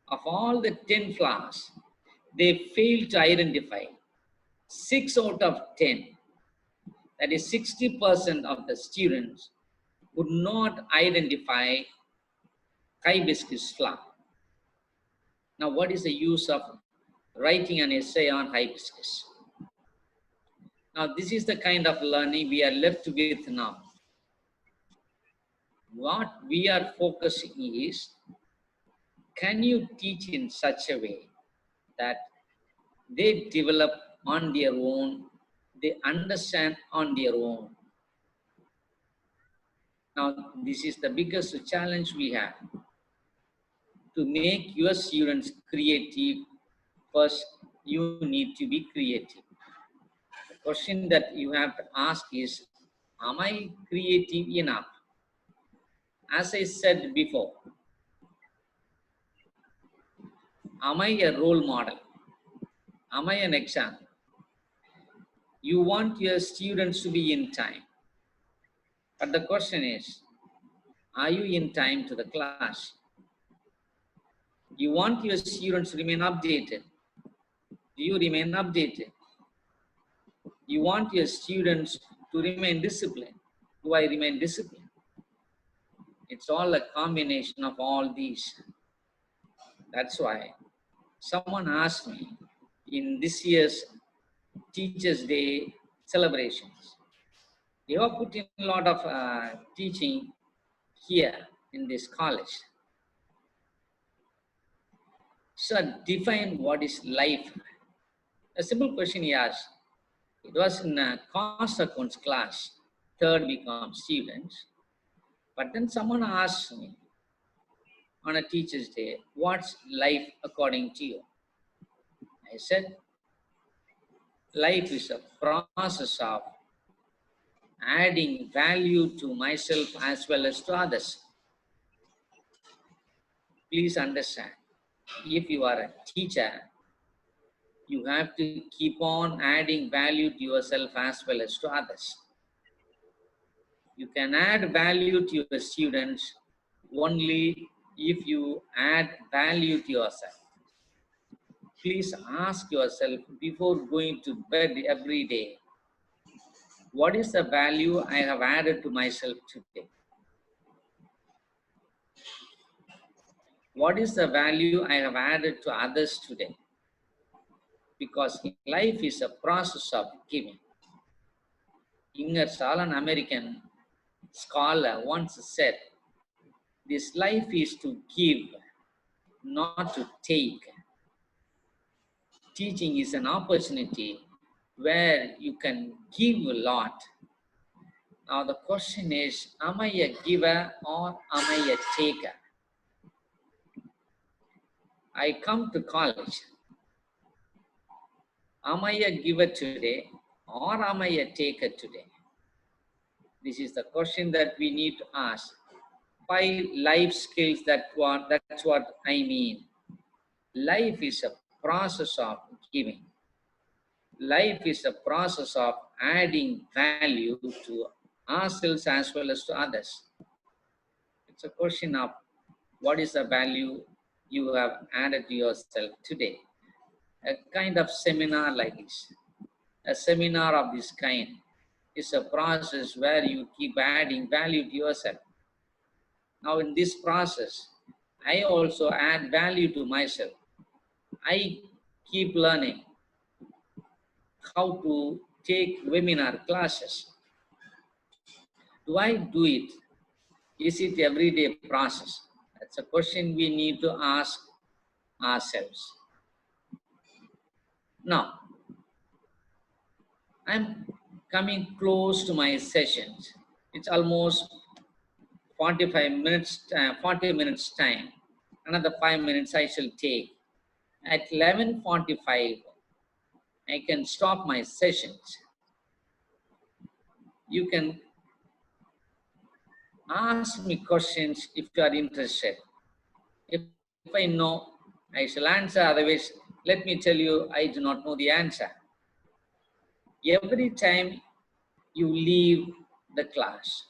Of all the 10 flowers, they failed to identify 6 out of 10. That is 60% of the students could not identify hibiscus flower. Now, what is the use of writing an essay on hibiscus? Now, this is the kind of learning we are left with now. What we are focusing is, can you teach in such a way that they develop on their own, they understand on their own? Now, this is the biggest challenge we have. To make your students creative, first you need to be creative. The question that you have to ask is, am I creative enough? As I said before, am I a role model? Am I an example? You want your students to be in time. But the question is, are you in time to the class? You want your students to remain updated. Do you remain updated? You want your students to remain disciplined. Do I remain disciplined? It's all a combination of all these. That's why someone asked me in this year's Teachers' Day celebrations, they have put in a lot of teaching here in this college. So define what is life. A simple question he asked. It was in a cost accounts class, third BCom students. But then someone asked me on a Teacher's Day, what's life according to you? I said, life is a process of adding value to myself as well as to others. Please understand, if you are a teacher, you have to keep on adding value to yourself as well as to others. You can add value to your students only if you add value to yourself. Please ask yourself before going to bed every day, what is the value I have added to myself today? What is the value I have added to others today? Because life is a process of giving. Ingersoll, an American scholar, once said, this life is to give, not to take. Teaching is an opportunity where you can give a lot. Now the question is, am I a giver or am I a taker? I come to college. Am I a giver today or am I a taker today? This is the question that we need to ask. 5 life skills, that's what I mean. Life is a process of giving. Life is a process of adding value to ourselves as well as to others. It's a question of what is the value you have added to yourself today. A kind of seminar like this, a seminar of this kind is a process where you keep adding value to yourself. Now in this process, I also add value to myself. I keep learning how to take webinar classes. Do I do it? Is it everyday process? That's a question we need to ask ourselves. Now, I'm coming close to my sessions. It's almost 40 minutes time. Another 5 minutes I shall take. At 11:45, I can stop my sessions. You can ask me questions if you are interested. If I know, I shall answer. Otherwise, let me tell you, I do not know the answer. Every time you leave the class,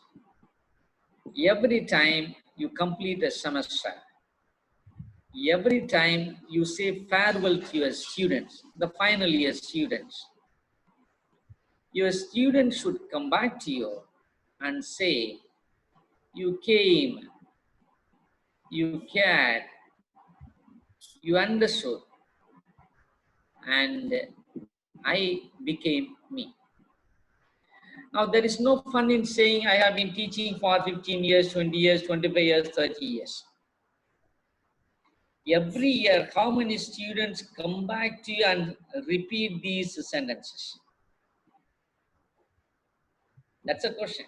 every time you complete a semester, every time you say farewell to your students, the final year students, your students should come back to you and say, you came, you cared, you understood, and I became me. Now, there is no fun in saying I have been teaching for 15 years, 20 years, 25 years, 30 years. Every year, how many students come back to you and repeat these sentences? That's a question.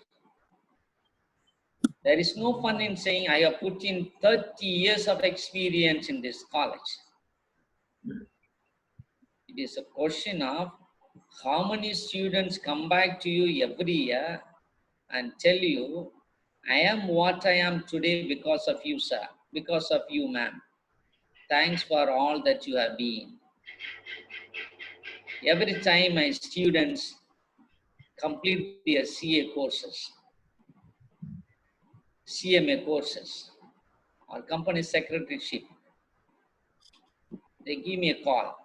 There is no fun in saying I have put in 30 years of experience in this college. It is a question of how many students come back to you every year and tell you, I am what I am today because of you, sir, because of you, ma'am. Thanks for all that you have been. Every time my students complete their CA courses, CMA courses, or company secretaryship, they give me a call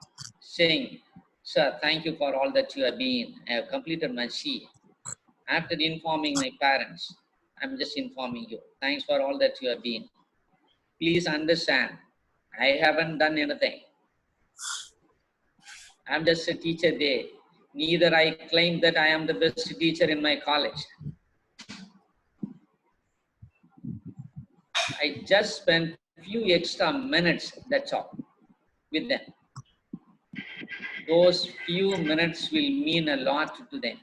saying, sir, thank you for all that you have been. I have completed my CA. After informing my parents, I'm just informing you. Thanks for all that you have been. Please understand, I haven't done anything. I'm just a teacher there. Neither I claim that I am the best teacher in my college. I just spent a few extra minutes, that's all, with them. Those few minutes will mean a lot to them.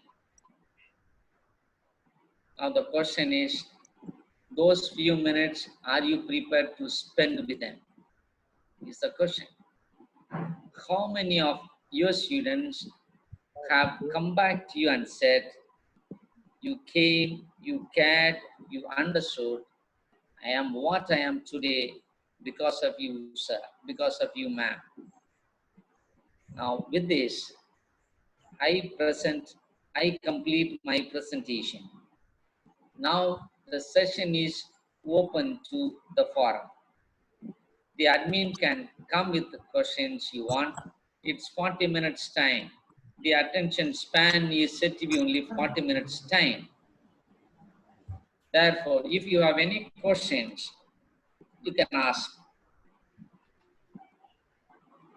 Now the question is, those few minutes, are you prepared to spend with them? Is the question. How many of your students have come back to you and said, you came, you cared, you understood, I am what I am today because of you, sir, because of you, ma'am. Now with this, I complete my presentation. Now the session is open to the forum. The admin can come with the questions you want. It's 40 minutes time. The attention span is set to be only 40 minutes time. Therefore, if you have any questions, you can ask.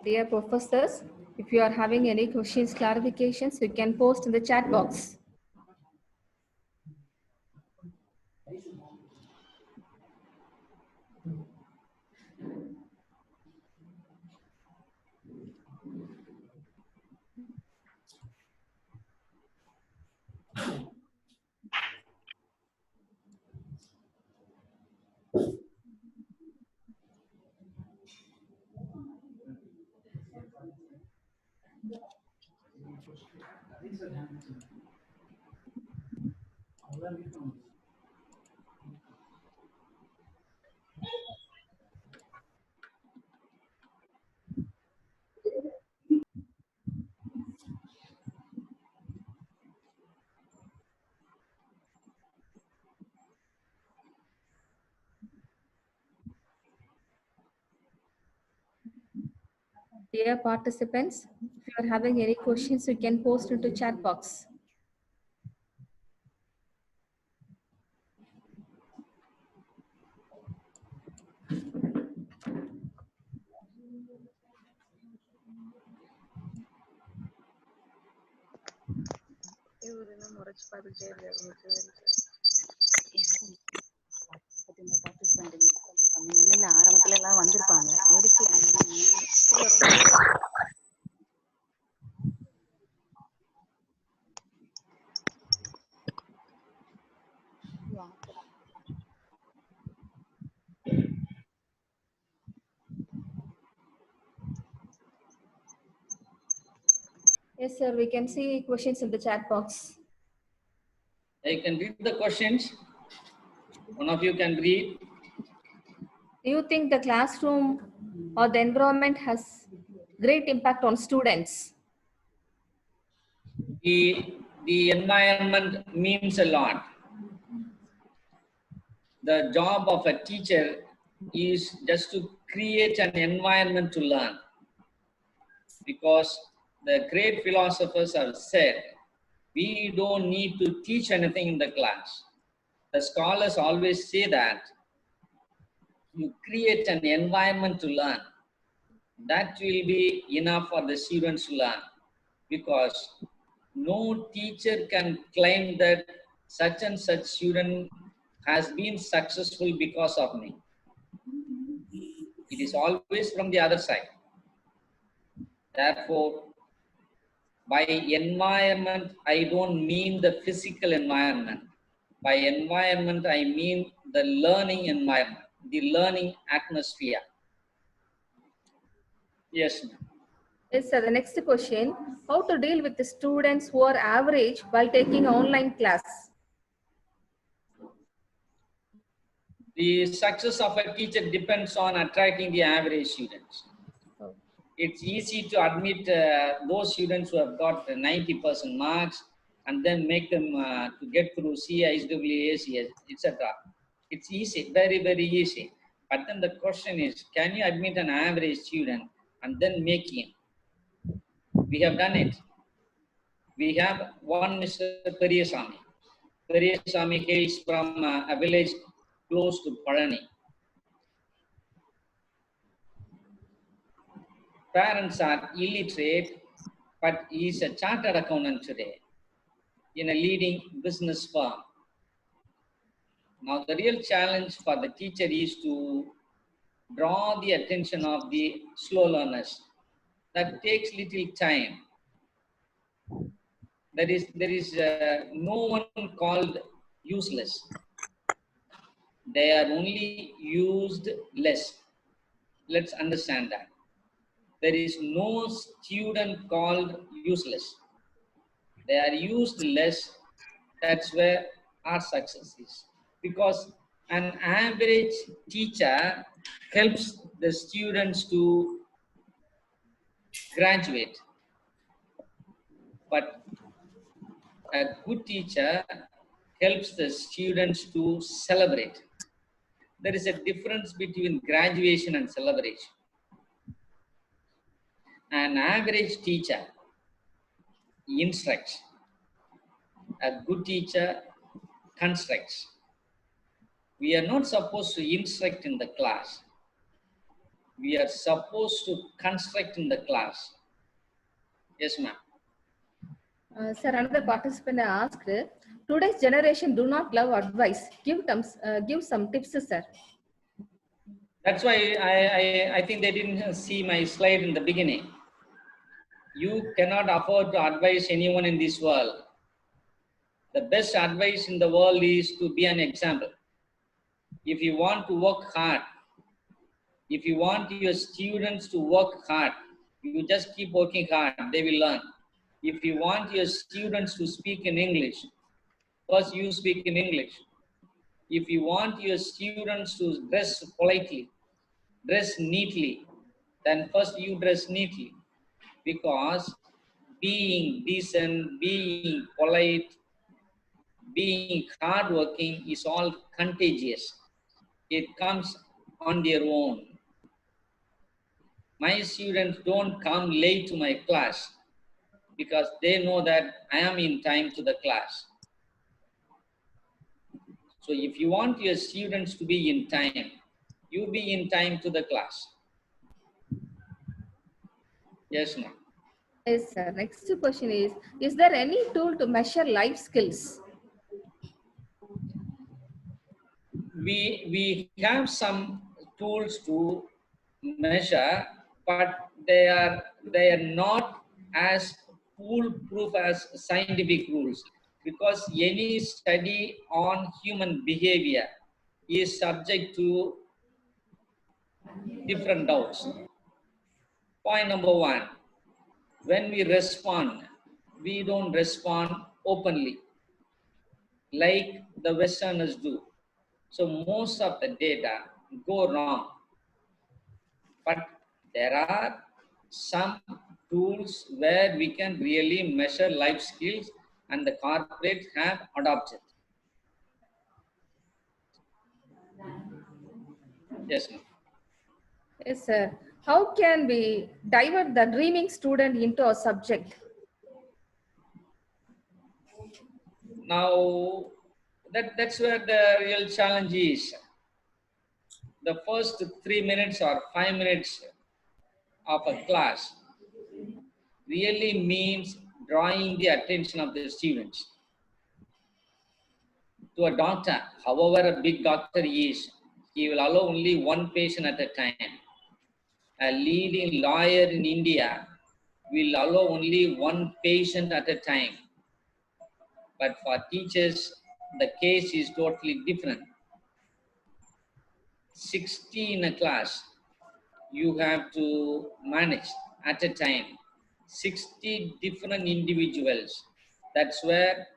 Dear professors, if you are having any questions, clarifications, you can post in the chat box. Dear participants, if you are having any questions, you can post into chat box. ஆரம்பத்துல எல்லாம் வந்திருப்பாங்க Yes, sir. We can see questions in the chat box. I can read the questions. One of you can read. Do you think the classroom or the environment has great impact on students? The environment means a lot. The job of a teacher is just to create an environment to learn. Because the great philosophers have said, we don't need to teach anything in the class. The scholars always say that you create an environment to learn. That will be enough for the students to learn. Because no teacher can claim that such and such student has been successful because of me. It is always from the other side. Therefore, by environment, I don't mean the physical environment. By environment, I mean the learning environment, the learning atmosphere. Yes, ma'am. Yes, sir. The next question, how to deal with the students who are average while taking online class? The success of a teacher depends on attracting the average students. Oh. It's easy to admit those students who have got 90% marks and then make them to get through CISWA, etc. It's easy, very, very easy. But then the question is, can you admit an average student and then make him? We have done it. We have one Mr. Periyasamy. Periyasamy hails from a village close to Parani. Parents are illiterate, but he is a chartered accountant today in a leading business firm. Now, the real challenge for the teacher is to draw the attention of the slow learners. That takes little time. There is no one called useless. They are only used less. Let's understand that. There is no student called useless. They are used less. That's where our success is. Because an average teacher helps the students to graduate. But a good teacher helps the students to celebrate. There is a difference between graduation and celebration. An average teacher instructs. A good teacher constructs. We are not supposed to instruct in the class. We are supposed to construct in the class. Yes, ma'am. Sir, another participant asked, today's generation do not love advice. Give some tips, sir. That's why I think they didn't see my slide in the beginning. You cannot afford to advise anyone in this world. The best advice in the world is to be an example. If you want to work hard, if you want your students to work hard, you just keep working hard, they will learn. If you want your students to speak in English, first you speak in English. If you want your students to dress politely, dress neatly, then first you dress neatly. Because being decent, being polite, being hardworking is all contagious. It comes on their own. My students don't come late to my class because they know that I am in time to the class. So if you want your students to be in time, you be in time to the class. Yes, ma'am. Yes, sir. Next question is there any tool to measure life skills? We have some tools to measure, but they are not as foolproof as scientific rules, because any study on human behavior is subject to different doubts. Point number one, when we respond, we don't respond openly like the Westerners do. So most of the data go wrong. But there are some tools where we can really measure life skills, and the corporates have adopted. Yes, ma'am. Yes, sir. How can we divert the dreaming student into a subject? Now, that's where the real challenge is. The first 3 minutes or 5 minutes of a class really means drawing the attention of the students. To a doctor, however a big doctor is, he will allow only one patient at a time. A leading lawyer in India will allow only one patient at a time. But for teachers, the case is totally different. 60 in a class, you have to manage at a time. 60 different individuals. That's where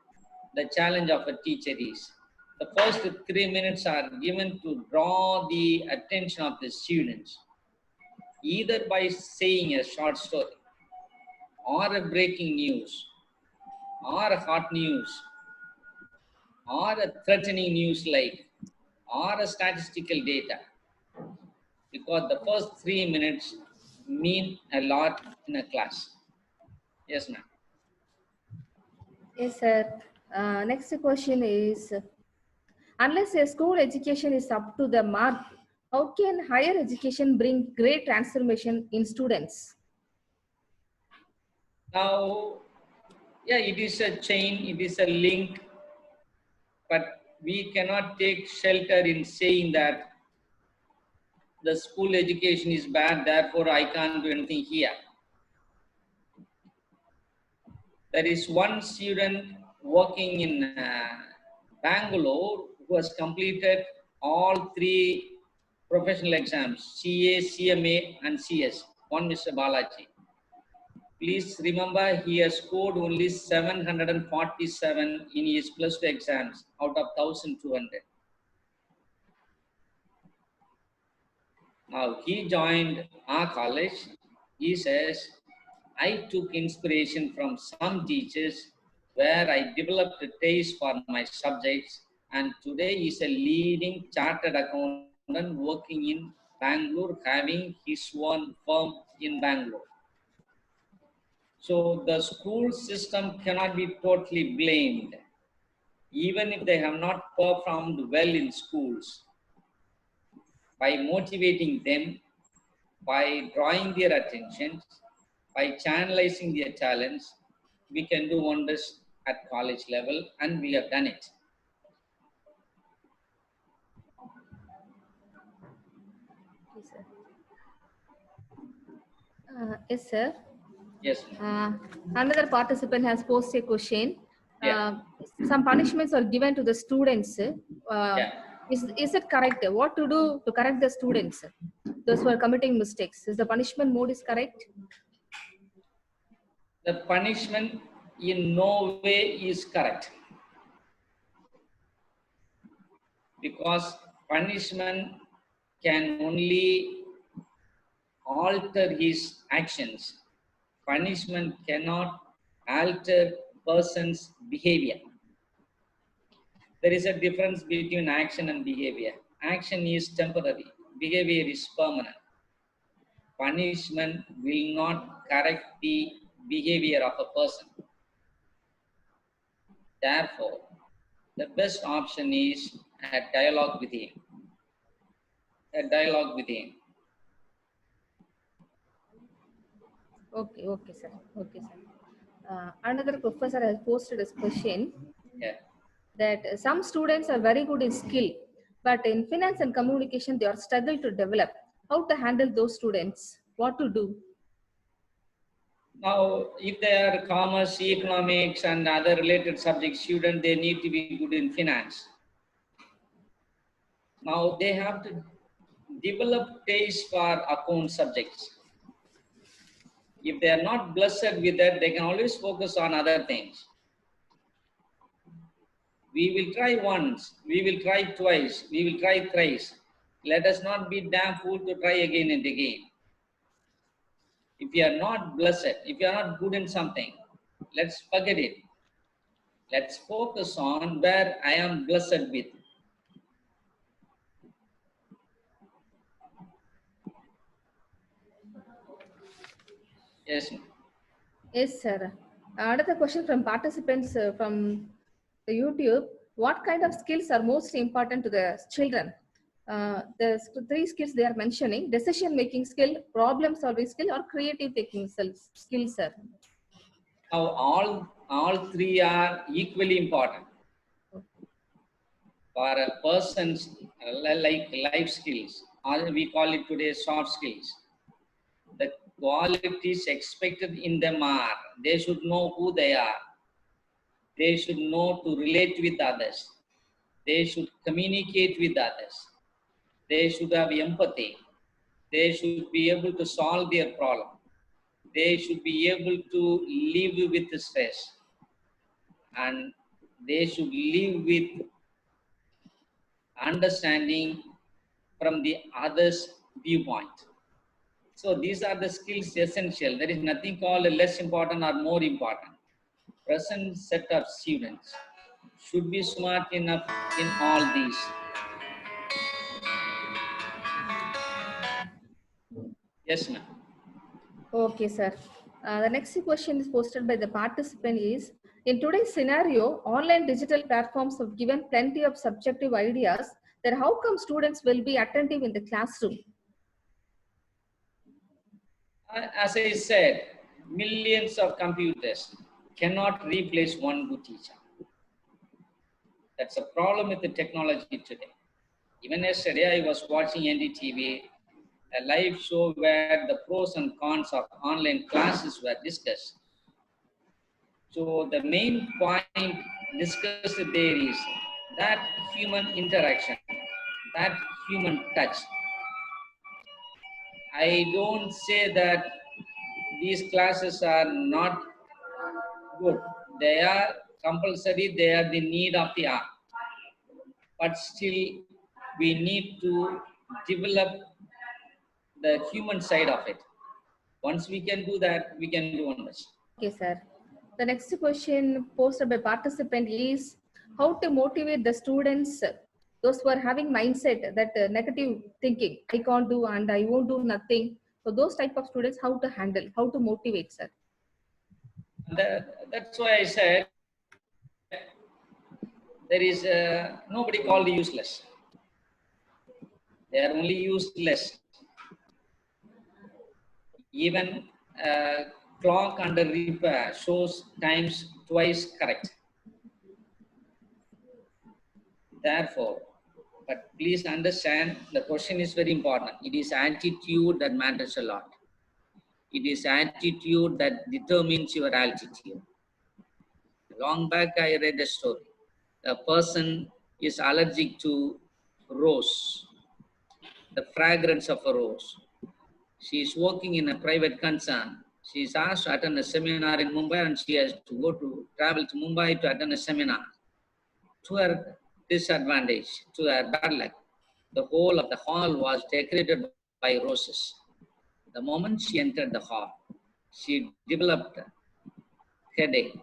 the challenge of a teacher is. The first 3 minutes are given to draw the attention of the students, either by saying a short story, or a breaking news, or a hot news, or a threatening news like, or a statistical data. Because the first 3 minutes mean a lot in a class. Yes, ma'am. Yes, sir. Next question is, unless a school education is up to the mark, how can higher education bring great transformation in students? Now, yeah, it is a chain, it is a link, but we cannot take shelter in saying that the school education is bad, therefore I can't do anything here. There is one student working in Bangalore who has completed all three professional exams, CA, CMA, and CS. One Mr. Balaji. Please remember, he has scored only 747 in his plus two exams out of 1,200. Now he joined our college. He says, I took inspiration from some teachers where I developed a taste for my subjects, and today he's a leading chartered accountant working in Bangalore, having his own firm in Bangalore. So the school system cannot be totally blamed, even if they have not performed well in schools. By motivating them, by drawing their attention, by channelizing their talents, we can do wonders at college level, and we have done it. Yes, sir. Yes. Another participant has posted a question. Yeah. Some punishments are given to the students. Yeah. Is it correct? What to do to correct the students? Those who are committing mistakes. Is the punishment mode is correct? The punishment in no way is correct, because punishment can only alter his actions. Punishment cannot alter person's behavior. There is a difference between action and behavior. Action is temporary, behavior is permanent. punishment will not correct the behavior of a person. Therefore, the best option is a dialogue with him. A dialogue with him. Okay, okay, sir. Okay, sir. Another professor has posted this question Yeah. that some students are very good in skill, but in finance and communication, they are struggle to develop. How to handle those students? What to do? Now, if they are commerce, economics, and other related subject student, they need to be good in finance. Now, they have to develop taste for account subjects. If they are not blessed with that, they can always focus on other things. We will try once, we will try twice, we will try thrice. Let us not be damn fool to try again and again. If you are not blessed, if you are not good in something, let's forget it. Let's focus on where I am blessed with. Yes, ma'am. Yes, sir. Another question from participants from the YouTube. What kind of skills are most important to the children? The three skills they are mentioning: decision-making skill, problem-solving skill, or creative thinking skills, sir. Now, all three are equally important for a person's like life skills, or we call it today soft skills. The qualities expected in them are they should know who they are, they should know to relate with others, they should communicate with others, they should have empathy, they should be able to solve their problem, they should be able to live with stress, and they should live with understanding from the other's viewpoint. So these are the skills essential. There is nothing called less important or more important. Present set of students should be smart enough in all these. Yes, ma'am. Okay, sir. The next question is posted by the participant is, in today's scenario, online digital platforms have given plenty of subjective ideas. Then how come students will be attentive in the classroom? As I said, millions of computers cannot replace one good teacher. That's a problem with the technology today. Even yesterday, I was watching NDTV, a live show where the pros and cons of online classes were discussed. So the main point discussed there is that human interaction, that human touch. I don't say that these classes are not good. They are compulsory, they are the need of the hour. But still, we need to develop the human side of it. Once we can do that, we can do wonders. Okay, sir. The next question posted by participant is how to motivate the students, those who are having mindset that negative thinking, I can't do and I won't do nothing. So those type of students, how to handle, how to motivate, sir? That's why I said there is nobody called useless. They are only useless. Even clock under repair shows times twice correct. Therefore, but please understand, the question is very important. It is attitude that matters a lot. It is attitude that determines your altitude. Long back, I read a story. A person is allergic to rose, the fragrance of a rose. She is working in a private concern. She is asked to attend a seminar in Mumbai, and she has to travel to Mumbai to attend a seminar. To her disadvantage, to her bad luck, the whole of the hall was decorated by roses. The moment she entered the hall, she developed headache,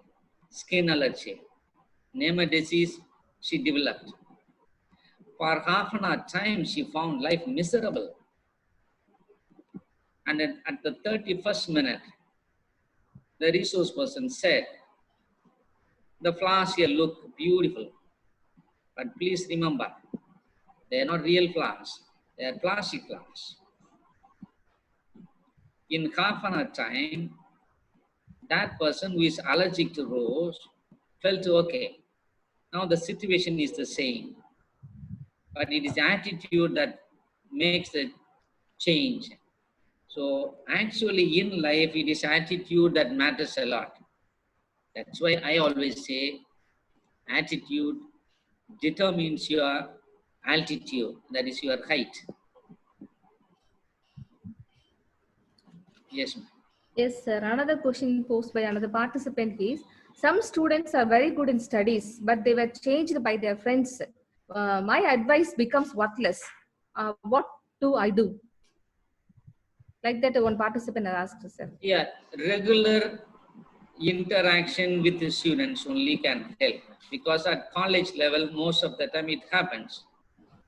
skin allergy, name a disease she developed. For half an hour time, she found life miserable. And then at the 31st minute, the resource person said, the flowers here look beautiful, but please remember, they are not real flowers, they are plastic flowers. In half an hour time, that person who is allergic to rose felt okay. Now the situation is the same, but it is attitude that makes the change. So actually in life, it is attitude that matters a lot. That's why I always say attitude determines your altitude, that is your height. Yes, ma'am. Yes, sir. Another question posed by another participant is, some students are very good in studies, but they were changed by their friends. My advice becomes worthless. What do I do? Like that, one participant asked, sir. Yeah, regular interaction with the students only can help, because at college level, most of the time it happens.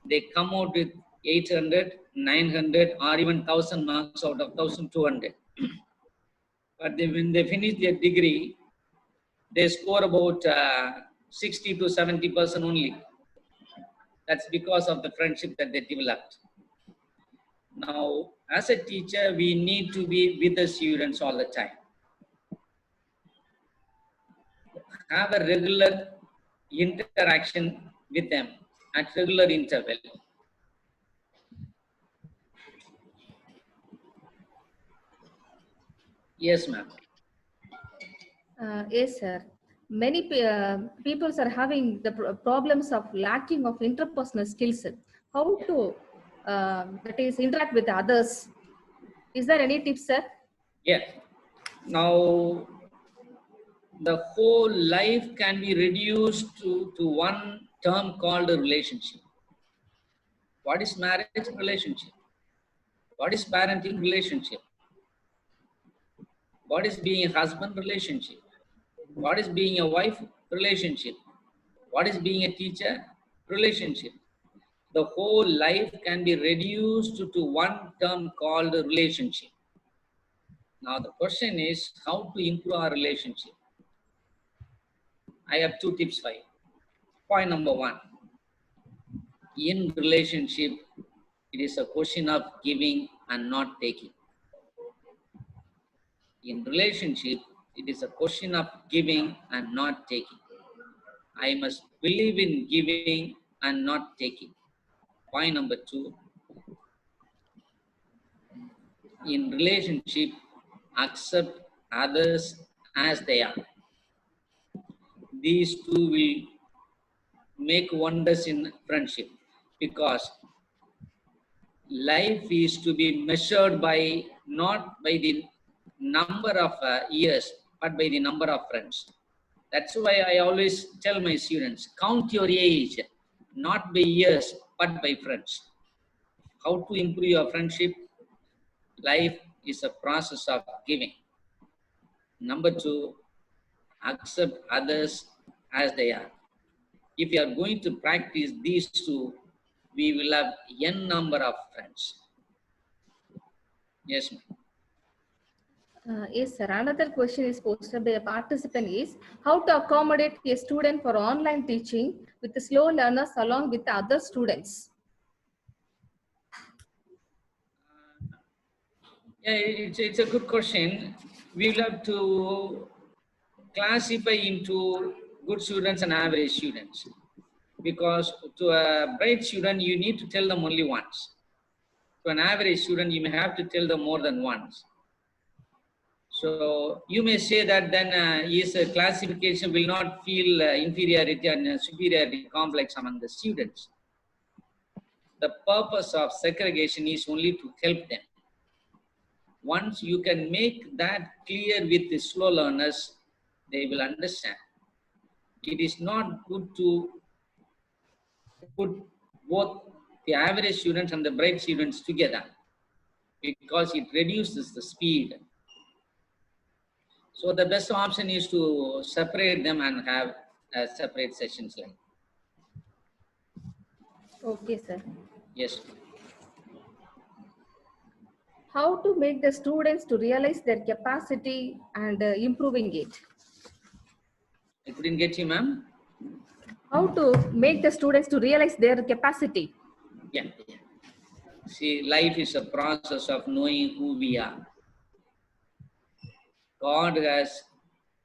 They come out with 800, 900, or even 1000 marks out of 1200. But when they finish their degree, they score about 60 to 70% only. That's because of the friendship that they developed. Now, as a teacher, we need to be with the students all the time. Have a regular interaction with them at regular interval. Yes, ma'am. Yes, sir. Many peoples are having the problems of lacking of interpersonal skills. How to, that is, interact with others. Is there any tips, sir? Yeah. Now, the whole life can be reduced to one term called a relationship. What is marriage relationship? What is parenting relationship? What is being a husband relationship? What is being a wife relationship? What is being a teacher relationship? The whole life can be reduced to one term called a relationship. Now the question is how to improve our relationship. I have two tips for you. Point number one, in relationship, it is a question of giving and not taking. In relationship, it is a question of giving and not taking. I must believe in giving and not taking. Point number two, in relationship, accept others as they are. These two will make wonders in friendship, because life is to be measured by not by the number of years, but by the number of friends. That's why I always tell my students, count your age, not by years, but by friends. How to improve your friendship? Life is a process of giving. Number two, accept others as they are. If you are going to practice these two, we will have n number of friends. Yes, ma'am. Yes, sir. Another question is posted by a participant is, how to accommodate a student for online teaching with the slow learners along with the other students? Yeah, it's a good question. We will have to classify into good students and average students, because to a bright student, you need to tell them only once. To an average student, you may have to tell them more than once. So you may say that then his classification will not feel inferiority and superiority complex among the students. The purpose of segregation is only to help them. Once you can make that clear with the slow learners, they will understand. It is not good to put both the average students and the bright students together, because it reduces the speed. So the best option is to separate them and have separate sessions like. Okay, sir. Yes. How to make the students to realize their capacity and improving it. I couldn't get you, ma'am. How to make the students to realize their capacity. Yeah. See, life is a process of knowing who we are. God has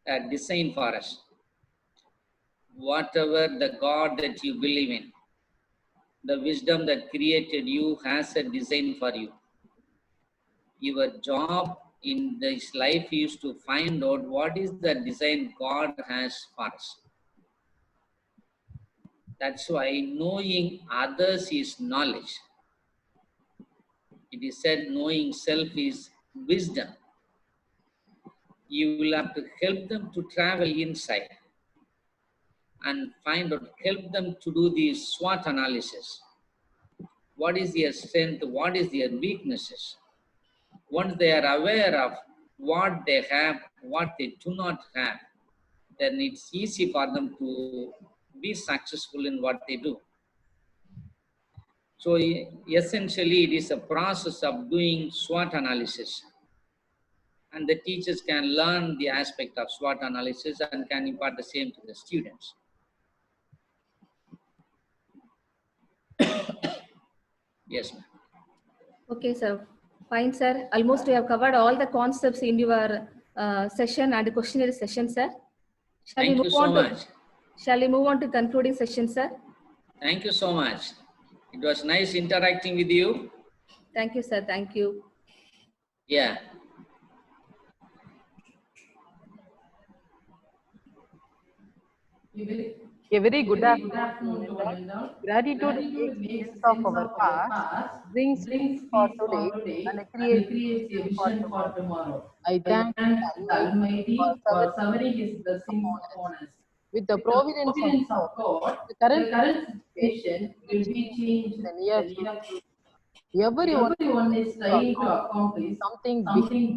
a design for us. Whatever the God that you believe in, the wisdom that created you has a design for you. Your job in this life is to find out what is the design God has for us. That's why knowing others is knowledge. It is said knowing self is wisdom. You will have to help them to travel inside and find out, help them to do the SWOT analysis. What is their strength? What is their weaknesses? Once they are aware of what they have, what they do not have, then it's easy for them to be successful in what they do. So essentially, it is a process of doing SWOT analysis. And the teachers can learn the aspect of SWOT analysis and can impart the same to the students. Yes, ma'am. Okay, sir. Fine, sir. Almost we have covered all the concepts in your session and questionnaire session, sir. Thank you so much. Shall we move on to concluding session, sir? Thank you so much. It was nice interacting with you. Thank you, sir. Thank you. Yeah. A very good afternoon to all. Gratitude makes sense of our past, brings peace for today, and creates vision for tomorrow. I thank the Almighty for showering His blessings upon us. With the providence of God, the current situation will be changed in the near future. Everyone is trying to accomplish something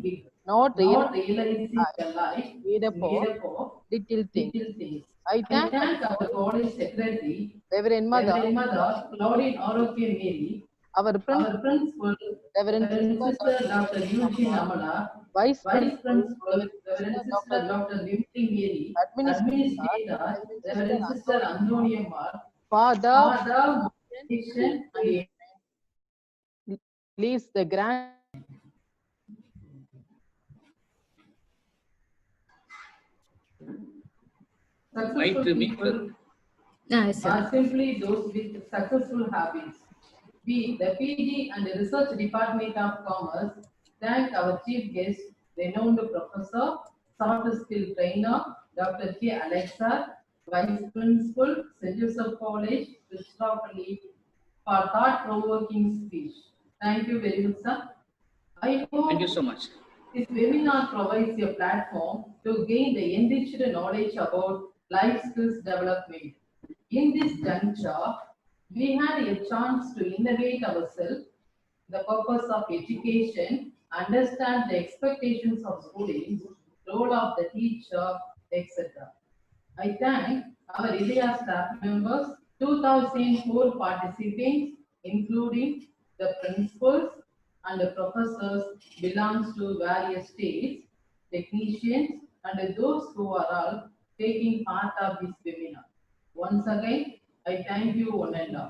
big, not realizing their life made up of little things. I thank our college secretary, Reverend Mother Claudine Oroke Mary, our principal, Reverend Sister Dr. Eugene Amala, Vice Principal, Reverend Sister Dr. Vimti Mary, Administrator, Reverend Sister Antonia Mar, Father, Motivation, and leads the grand Successful people Yes, sir. are simply those with successful habits. We, the PG and the Research Department of Commerce, thank our chief guest, renowned professor, soft skill trainer, Dr. J. Alexa, Vice Principal, St. Joseph College, Tiruchirappalli, for thought-provoking speech. Thank you very much, sir. I hope Thank you so much. this webinar provides a platform to gain the enriched knowledge about life skills development. In this juncture, we had a chance to innovate ourselves, the purpose of education, understand the expectations of students, role of the teacher, etc. I thank our IDEA staff members, 2004 participants, including the principals and the professors belongs to various states, technicians, and those who are all taking part of this webinar. Once again, I thank you one and all.